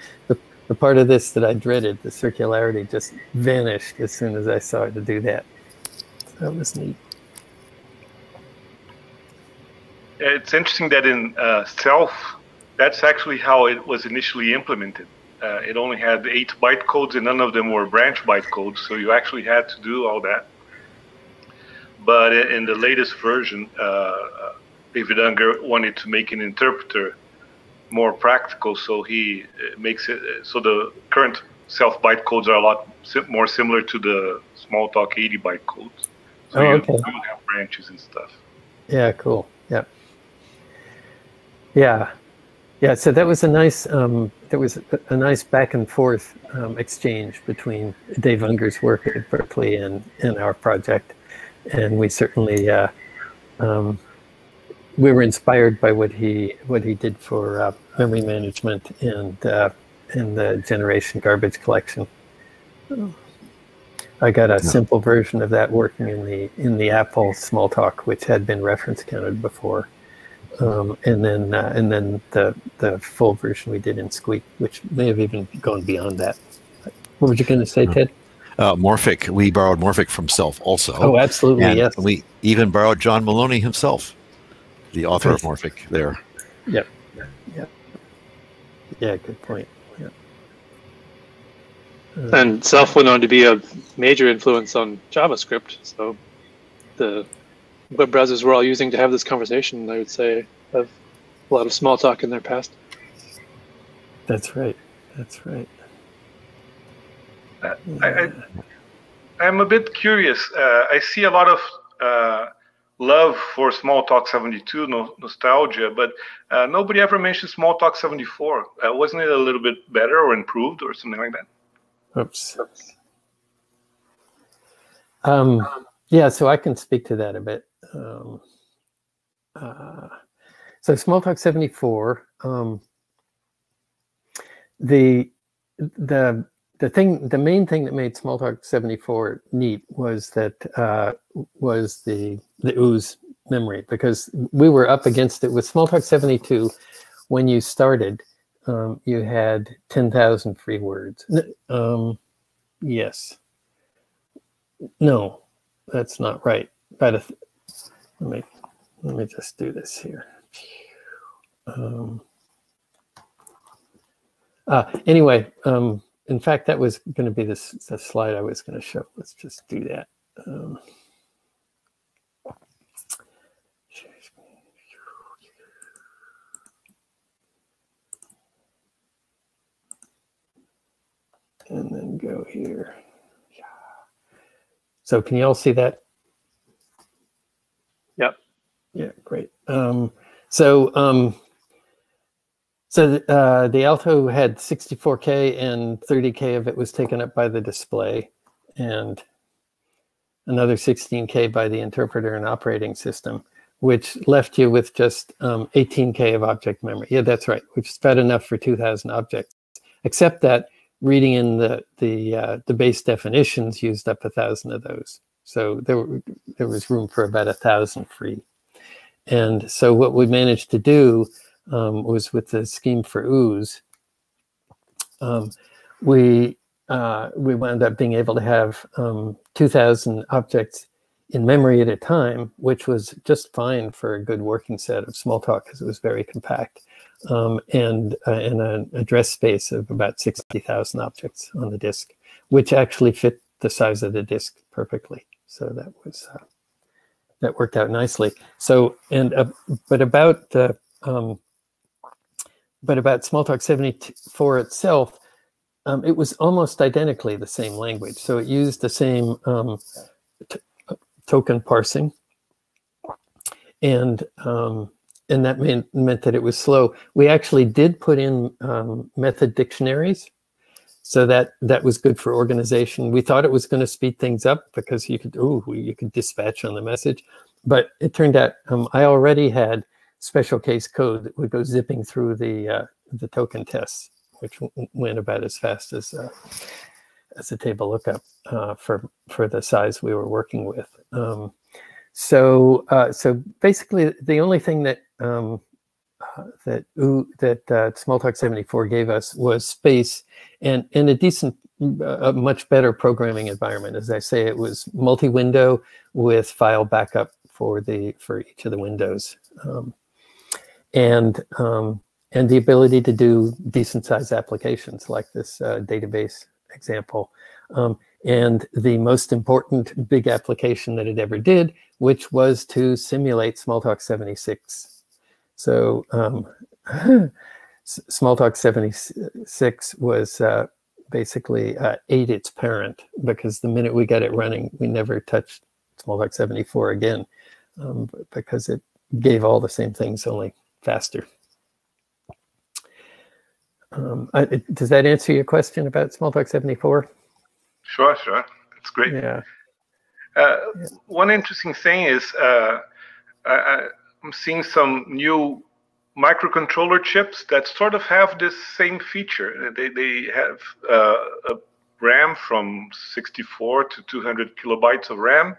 part of this that I dreaded, the circularity, just vanished as soon as I saw it to do that. So that was neat. It's interesting that in Self, that's actually how it was initially implemented. It only had 8 bytecodes and none of them were branch bytecodes, so you actually had to do all that. But in the latest version, David Unger wanted to make an interpreter more practical, so he makes it so the current Self bytecodes are a lot more similar to the Smalltalk 80 bytecodes. So you don't have branches and stuff. Yeah, cool. Yeah. So that was a nice back and forth exchange between Dave Unger's work at Berkeley and our project, and we certainly we were inspired by what he did for memory management and the generation garbage collection. I got a simple version of that working in the Apple Smalltalk, which had been reference counted before, and then the full version we did in Squeak, which may have even gone beyond that. What were you going to say, Ted? Morphic. We borrowed Morphic from Self also. Oh, absolutely, and yes. We even borrowed John Maloney himself, the author of Morphic there. Yep. Yeah, good point. Yeah. And Self went on to be a major influence on JavaScript. So the web browsers we're all using to have this conversation, I would say, have a lot of Smalltalk in their past. That's right. I'm a bit curious. I see a lot of love for Smalltalk 72, nostalgia, but nobody ever mentioned Smalltalk 74. Wasn't it a little bit better or improved or something like that? Oops. Yeah, so I can speak to that a bit. So Smalltalk 74 the main thing that made Smalltalk 74 neat was that was the ooze memory, because we were up against it with Smalltalk 72. When you started, you had 10,000 free words. Yes. No, that's not right. Let me just do this here. Anyway, in fact, that was going to be the slide I was going to show. Let's just do that. And then go here. So can you all see that? Yep. Yeah, great. So the Alto had 64K and 30K of it was taken up by the display, and another 16K by the interpreter and operating system, which left you with just 18K of object memory. Yeah, that's right, which is about enough for 2,000 objects, except that reading in the base definitions used up 1,000 of those. So there was room for about 1,000 free. And so what we managed to do was, with the scheme for ooze, we wound up being able to have 2,000 objects in memory at a time, which was just fine for a good working set of Smalltalk because it was very compact, and an address space of about 60,000 objects on the disk, which actually fit the size of the disk perfectly. So that was that worked out nicely. So but about Smalltalk 74 itself, it was almost identically the same language. So it used the same token parsing, and that meant that it was slow. We actually did put in method dictionaries, so that was good for organization. We thought it was going to speed things up because you could dispatch on the message, but it turned out I already had special case code that would go zipping through the token tests, which went about as fast as a table lookup for the size we were working with. So basically, the only thing that Smalltalk 74 gave us was space and a decent, much better programming environment. As I say, it was multi-window with file backup for each of the windows, and the ability to do decent sized applications like this database example. And the most important big application that it ever did, which was to simulate Smalltalk 76. So Smalltalk 76 was basically ate its parent, because the minute we got it running, we never touched Smalltalk 74 again, because it gave all the same things, only faster. Does that answer your question about Smalltalk 74? Sure. That's great. Yeah. One interesting thing is I'm seeing some new microcontroller chips that sort of have this same feature. They have a RAM from 64 to 200 kilobytes of RAM.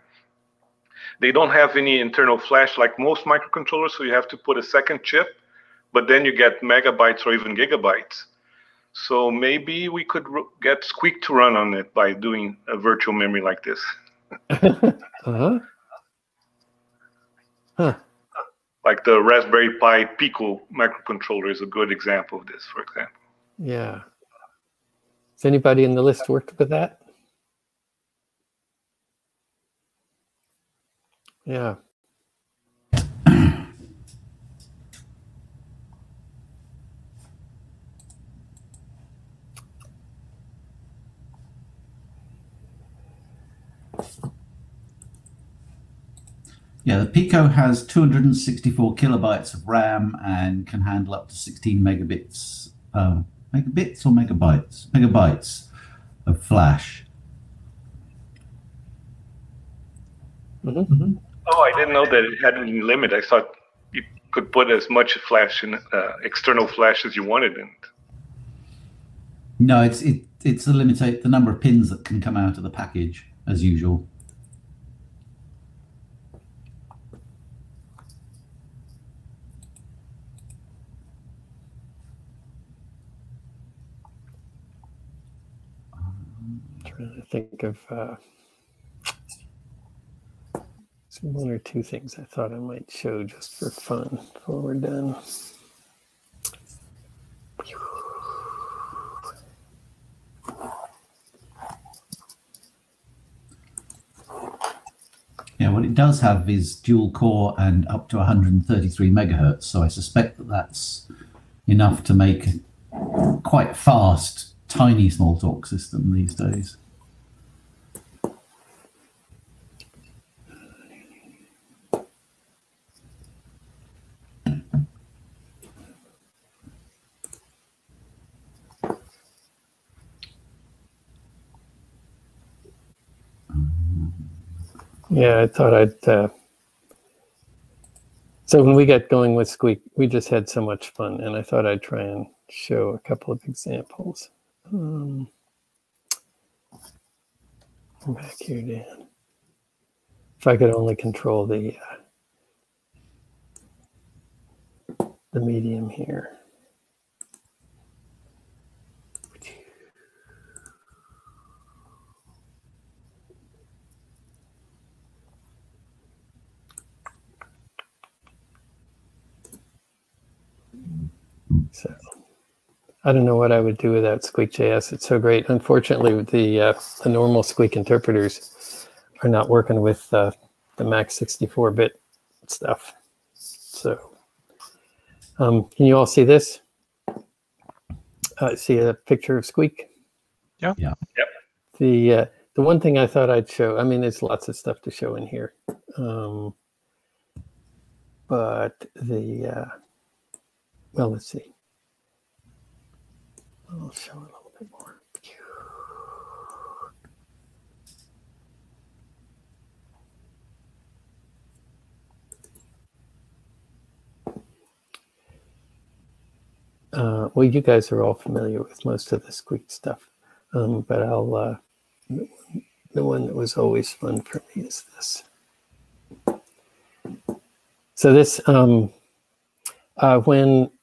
They don't have any internal flash like most microcontrollers, so you have to put a second chip, but then you get megabytes or even gigabytes. So maybe we could get Squeak to run on it by doing a virtual memory like this. Uh-huh. Huh. Like the Raspberry Pi Pico microcontroller is a good example of this, for example. Yeah. Has anybody in the list worked with that? Yeah. Yeah, the Pico has 264 kilobytes of RAM and can handle up to 16 megabits, megabits or megabytes? Megabytes of flash. Oh, I didn't know that it had any limit. I thought you could put as much flash in external flash as you wanted in it. No, it's the limit the number of pins that can come out of the package as usual. Trying to think of one or two things I thought I might show just for fun before we're done. Yeah, what it does have is dual core and up to 133 megahertz. So I suspect that that's enough to make a quite fast, tiny Smalltalk system these days. Yeah, I thought I'd. So when we got going with Squeak, we just had so much fun, and I thought I'd try and show a couple of examples. Back here, Dan. If I could only control the medium here. So I don't know what I would do without Squeak.js. It's so great. Unfortunately, the normal Squeak interpreters are not working with the max 64-bit stuff. So can you all see this? See a picture of Squeak? Yeah. Yeah. Yep. The one thing I thought I'd show, I mean, there's lots of stuff to show in here. But well, let's see. I'll show a little bit more. Well, you guys are all familiar with most of the Squeak stuff, but I'll the one that was always fun for me is this. So this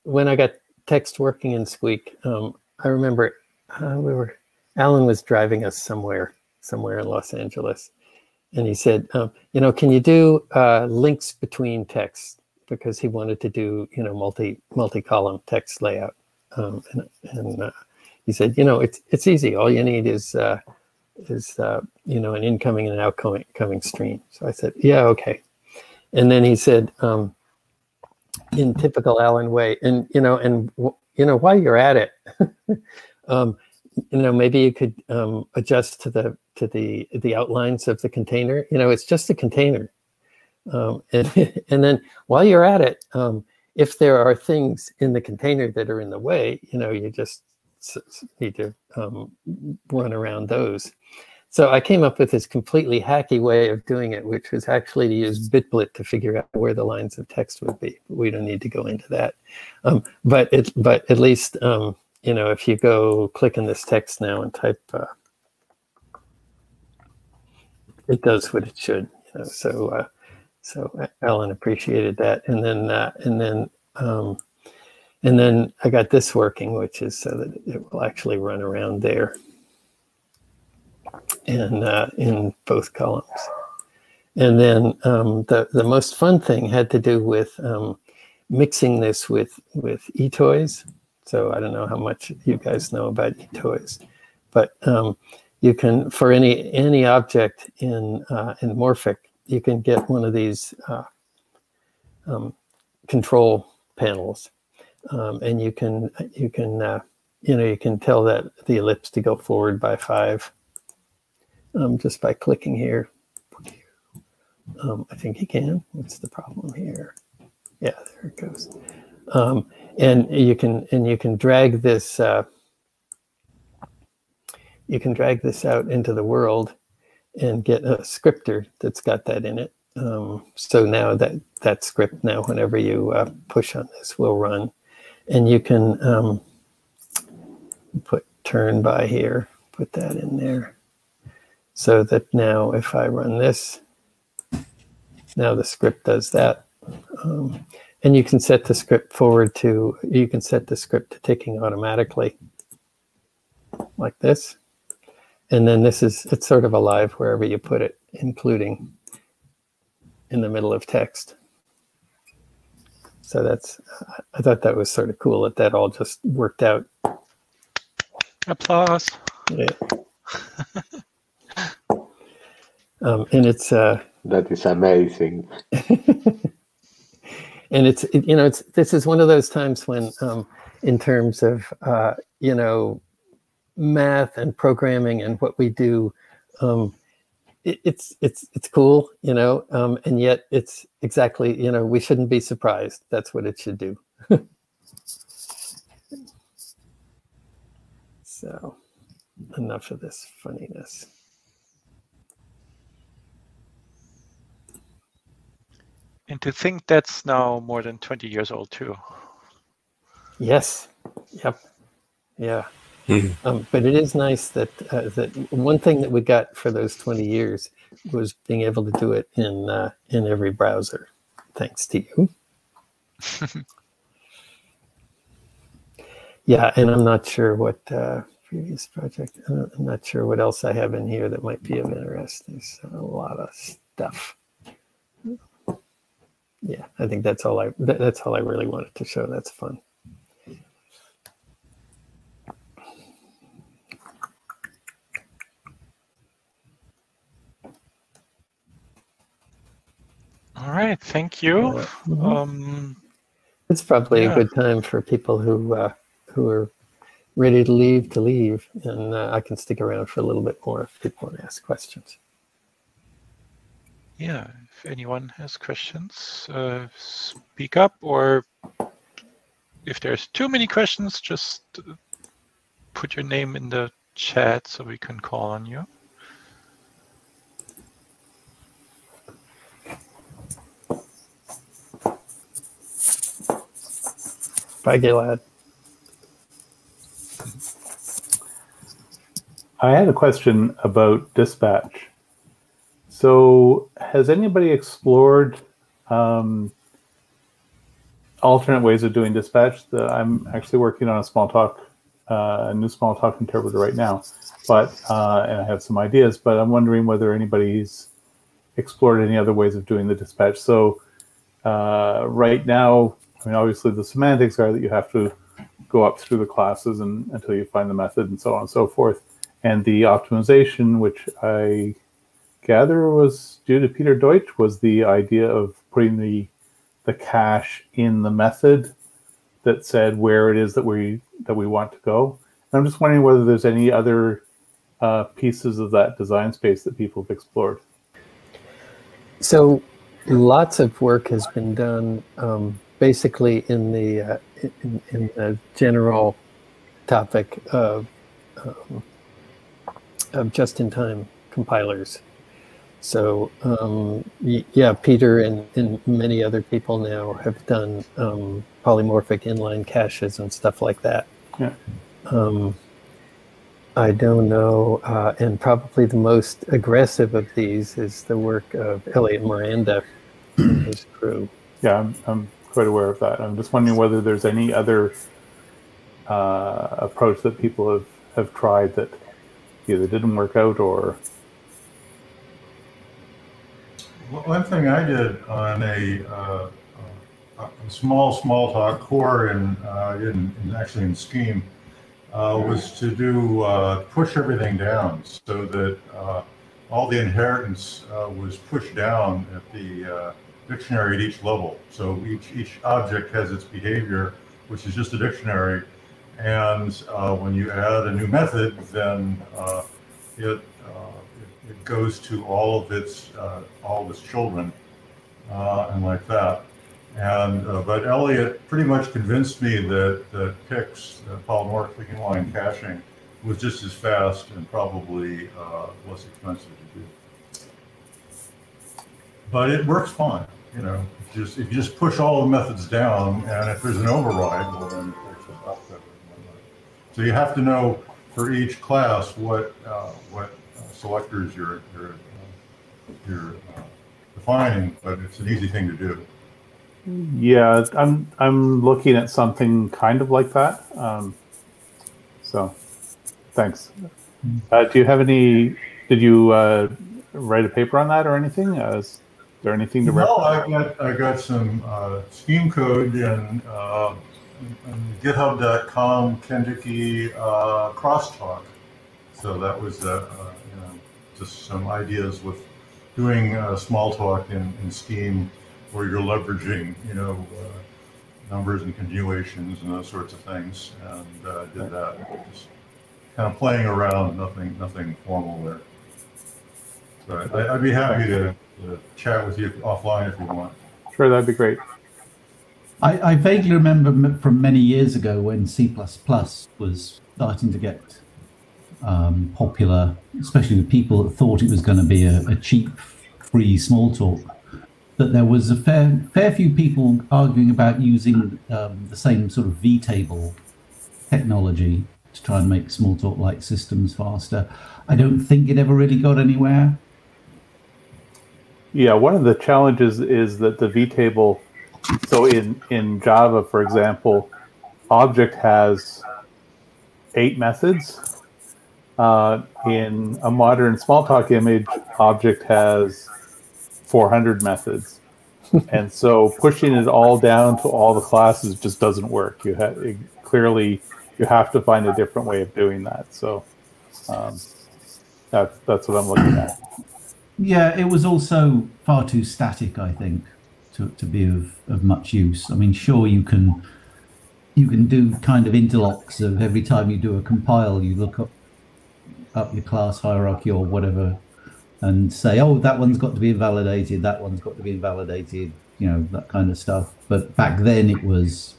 when I got text working in Squeak, I remember Alan was driving us somewhere in Los Angeles, and he said, you know, can you do links between text, because he wanted to do, you know, multi-column text layout, and he said, you know, it's easy. All you need is you know, an incoming and outgoing stream. So I said, yeah, okay. And then he said, in typical Alan way, and you know, while you're at it, you know, maybe you could adjust to the outlines of the container. You know, it's just a container, and then while you're at it, if there are things in the container that are in the way, you know, you just need to run around those. So I came up with this completely hacky way of doing it, which was actually to use BitBlit to figure out where the lines of text would be. We don't need to go into that. But at least, you know, if you go click in this text now and type, it does what it should. You know, so Alan appreciated that, and then I got this working, which is so that it will actually run around there. And in both columns. And then the most fun thing had to do with mixing this with eToys. So I don't know how much you guys know about eToys, but you can, for any object in Morphic, you can get one of these control panels, and you can tell that the ellipse to go forward by 5. Just by clicking here. I think you can. What's the problem here? Yeah, there it goes. And you can drag this. You can drag this out into the world and get a scripter that's got that in it. So now that script, now whenever you push on this, will run. And you can put turn by here, put that in there. So that now if I run this, now the script does that. And you can set the script you can set the script to ticking automatically like this. And then it's sort of alive wherever you put it, including in the middle of text. So I thought that was sort of cool that all just worked out. Applause. Yeah. And it's that is amazing. And this is one of those times when, in terms of math and programming and what we do, it's cool, and yet it's exactly, we shouldn't be surprised. That's what it should do. So enough of this funniness. And to think that's now more than 20 years old too. Yes. Yep. Yeah. But it is nice that one thing that we got for those 20 years was being able to do it in every browser, thanks to you. Yeah, and I'm not sure what previous project. I'm not sure what else I have in here that might be of interest. There's a lot of stuff. Yeah, I think that's all I really wanted to show. That's fun. All right, thank you. It's probably a good time for people who are ready to leave, and I can stick around for a little bit more if people want to ask questions. Yeah, if anyone has questions, speak up, or if there's too many questions, just put your name in the chat so we can call on you. Bye, Gilad. I had a question about dispatch. So has anybody explored alternate ways of doing dispatch? I'm actually working on a new Smalltalk interpreter right now, and I have some ideas, but I'm wondering whether anybody's explored any other ways of doing the dispatch. So right now, I mean, obviously the semantics are that you have to go up through the classes until you find the method and so on and so forth. And the optimization, which I gather was due to Peter Deutsch, was the idea of putting the cache in the method that said where it is that we want to go. And I'm just wondering whether there's any other pieces of that design space that people have explored. So lots of work has been done basically in the general topic of just-in-time compilers. So yeah, Peter and many other people now have done polymorphic inline caches and stuff like that. Yeah. I don't know, and probably the most aggressive of these is the work of Elliot Miranda and his crew. Yeah, I'm quite aware of that. I'm just wondering whether there's any other approach that people have tried that either didn't work out or... One thing I did on a small Smalltalk core actually in Scheme was to do push everything down so that all the inheritance was pushed down at the dictionary at each level. So each object has its behavior, which is just a dictionary. And when you add a new method, then it goes to all of its children and like that. And but Elliot pretty much convinced me that PICS, polymorphic inline caching, was just as fast and probably less expensive to do. but it works fine. You know, if you just push all the methods down, and if there's an override, well then it actually stops that. So you have to know for each class what selectors you're defining, but it's an easy thing to do. Yeah, I'm looking at something kind of like that. So, thanks. Do you have any? Did you write a paper on that or anything? Is there anything to reference? No, I got some scheme code in GitHub.com Kentucky crosstalk. So that was just some ideas with doing Smalltalk in Scheme, where you're leveraging numbers and continuations and those sorts of things, and did that. Just kind of playing around, nothing formal there. So I'd be happy to chat with you offline if you want. Sure, that'd be great. I vaguely remember from many years ago when C++ was starting to get popular, especially with people that thought it was going to be a cheap, free Smalltalk, that there was a fair few people arguing about using the same sort of vtable technology to try and make Smalltalk-like systems faster. I don't think it ever really got anywhere. Yeah, one of the challenges is that the vtable, so in Java, for example, object has 8 methods. In a modern Smalltalk image, object has 400 methods. And so pushing it all down to all the classes just doesn't work. Clearly, you have to find a different way of doing that. So that's what I'm looking at. Yeah, it was also far too static, I think, to be of much use. I mean, sure, you can do kind of interlocks of every time you do a compile, you look up your class hierarchy or whatever, and say, oh, that one's got to be invalidated, that one's got to be invalidated, that kind of stuff. But back then that was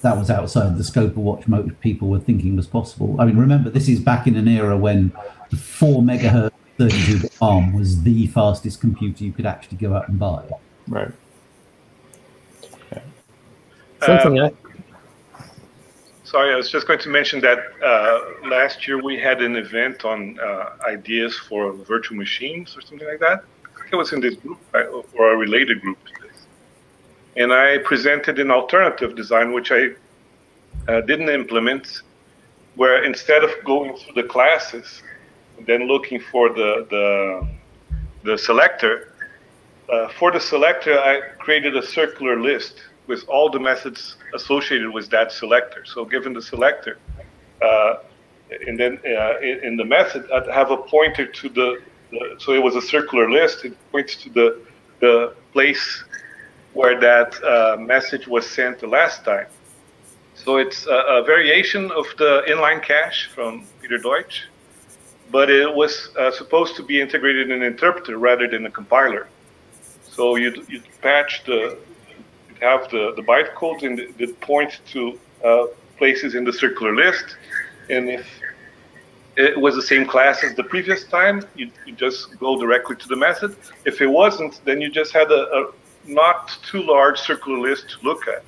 outside the scope of what most people were thinking was possible. I mean, remember, this is back in an era when the 4 megahertz 32-bit ARM was the fastest computer you could actually go out and buy. Right. Sorry, I was just going to mention that last year we had an event on ideas for virtual machines or something like that. I think it was in this group or a related group to this. And I presented an alternative design, which I didn't implement, where instead of going through the classes, then looking for the selector, for the selector, I created a circular list with all the methods associated with that selector. So given the selector, and then in the method, I'd have a pointer to so it was a circular list. It points to the place where that message was sent the last time. So it's a variation of the inline cache from Peter Deutsch, but it was supposed to be integrated in an interpreter rather than a compiler. So you'd patch have the bytecodes and it point to places in the circular list, and if it was the same class as the previous time, you just go directly to the method. If it wasn't, then you just had a not too large circular list to look at,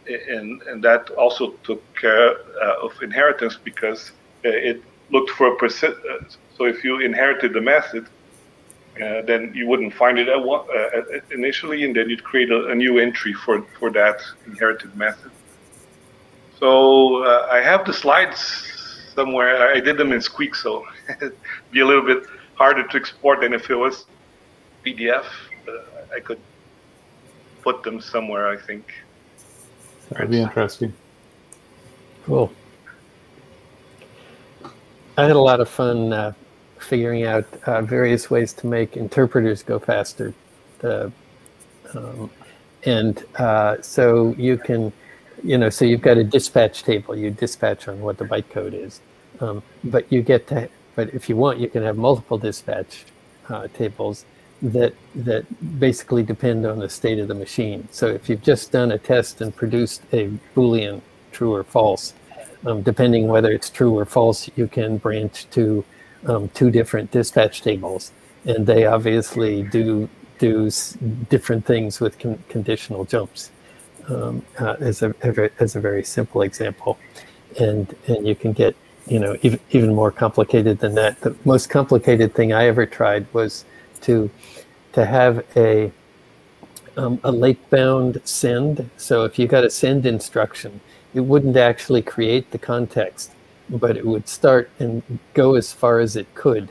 and that also took care of inheritance, because it looked for a so if you inherited the method, then you wouldn't find it initially, and then you'd create a new entry for that inherited method. So I have the slides somewhere. I did them in Squeak, so it'd be a little bit harder to export than if it was PDF. I could put them somewhere, I think. That'd be interesting. Cool. I had a lot of fun figuring out various ways to make interpreters go faster. So you can, so you've got a dispatch table. You dispatch on what the bytecode is, but if you want, you can have multiple dispatch tables that basically depend on the state of the machine. So if you've just done a test and produced a Boolean true or false, depending whether it's true or false, you can branch to 2 different dispatch tables, and they obviously do different things with conditional jumps, as a very simple example, and you can get, you know, even more complicated than that. The most complicated thing I ever tried was to have a late bound send. So if you got a send instruction, it wouldn't actually create the context, but it would start and go as far as it could.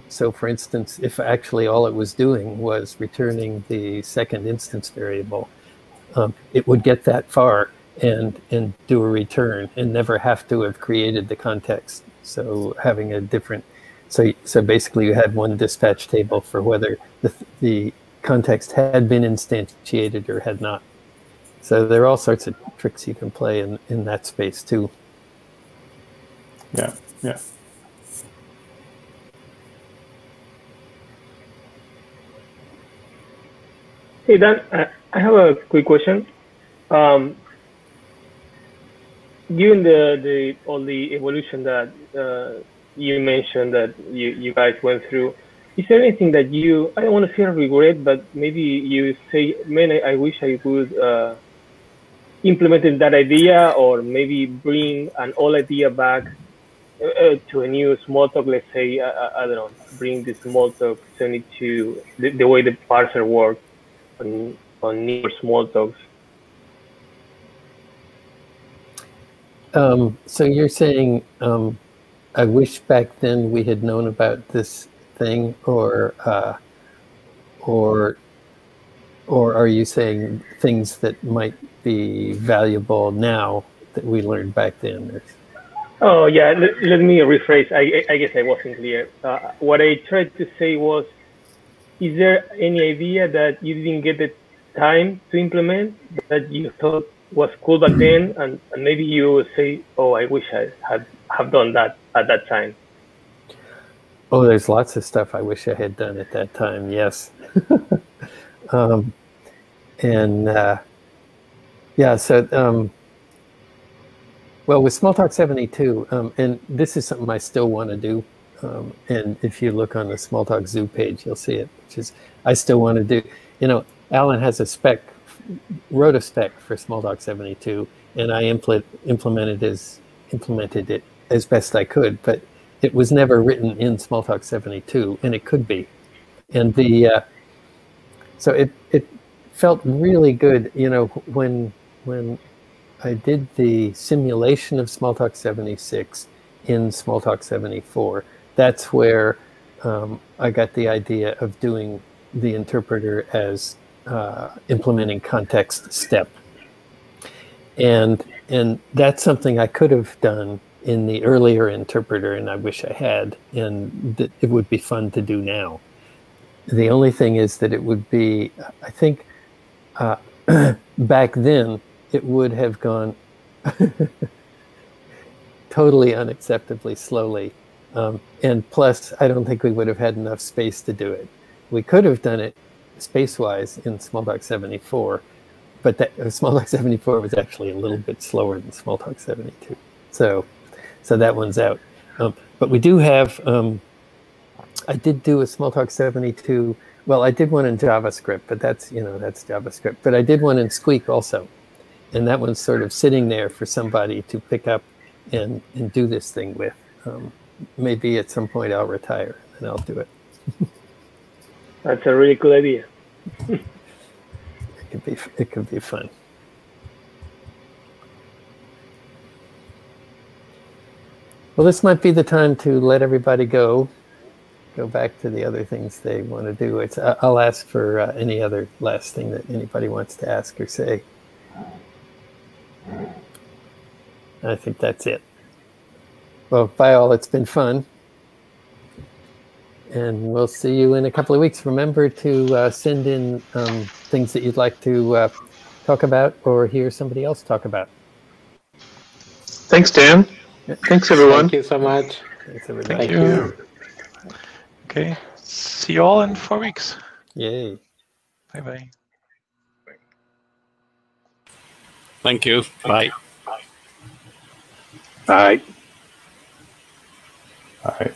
So for instance, if actually all it was doing was returning the second instance variable, it would get that far and do a return and never have to have created the context. So having a different, so basically you had one dispatch table for whether the context had been instantiated or had not. So there are all sorts of tricks you can play in that space too. Yeah, yeah. Hey Dan, I have a quick question. Given all the evolution that you mentioned that you guys went through, is there anything that I don't want to say regret, but maybe you say, man, I wish I would implemented that idea, or maybe bring an old idea back to a new Smalltalk, let's say, I don't know, bring the Smalltalk 72, the way the parser works on newer Smalltalks. So you're saying, I wish back then we had known about this thing, or are you saying things that might be valuable now that we learned back then? Or... Oh yeah, let me rephrase. I guess I wasn't clear. What I tried to say was, is there any idea that you didn't get the time to implement that you thought was cool back then, and maybe you would say, oh, I wish I have done that at that time? Oh, there's lots of stuff I wish I had done at that time, yes. Yeah, so well, with Smalltalk 72, and this is something I still want to do, and if you look on the Smalltalk Zoo page, you'll see it, which is, I still want to do, you know, Alan has a spec, wrote a spec for Smalltalk 72, and I implemented it as best I could, but it was never written in Smalltalk 72, and it could be. And so it felt really good, you know, when I did the simulation of Smalltalk 76 in Smalltalk 74. That's where I got the idea of doing the interpreter as implementing context step. And that's something I could have done in the earlier interpreter, and I wish I had, and that it would be fun to do now. The only thing is that it would be, I think, back then, it would have gone totally unacceptably slowly. And plus, I don't think we would have had enough space to do it. We could have done it space-wise in Smalltalk 74, but Smalltalk 74 was actually a little bit slower than Smalltalk 72. So that one's out. But we do have, I did do a Smalltalk 72. Well, I did one in JavaScript, but that's JavaScript. But I did one in Squeak also. And that one's sort of sitting there for somebody to pick up and do this thing with. Maybe at some point I'll retire and I'll do it. That's a really good idea. It could be fun. Well, this might be the time to let everybody go back to the other things they want to do. I'll ask for any other last thing that anybody wants to ask or say. I think that's it. Well, bye all. It's been fun. And we'll see you in a couple of weeks. Remember to send in things that you'd like to talk about or hear somebody else talk about. Thanks, Dan. Thanks, everyone. Thank you so much. Thanks, everybody. Thank you. Okay. See you all in 4 weeks. Yay. Bye-bye. Thank you. Bye. Bye. All right.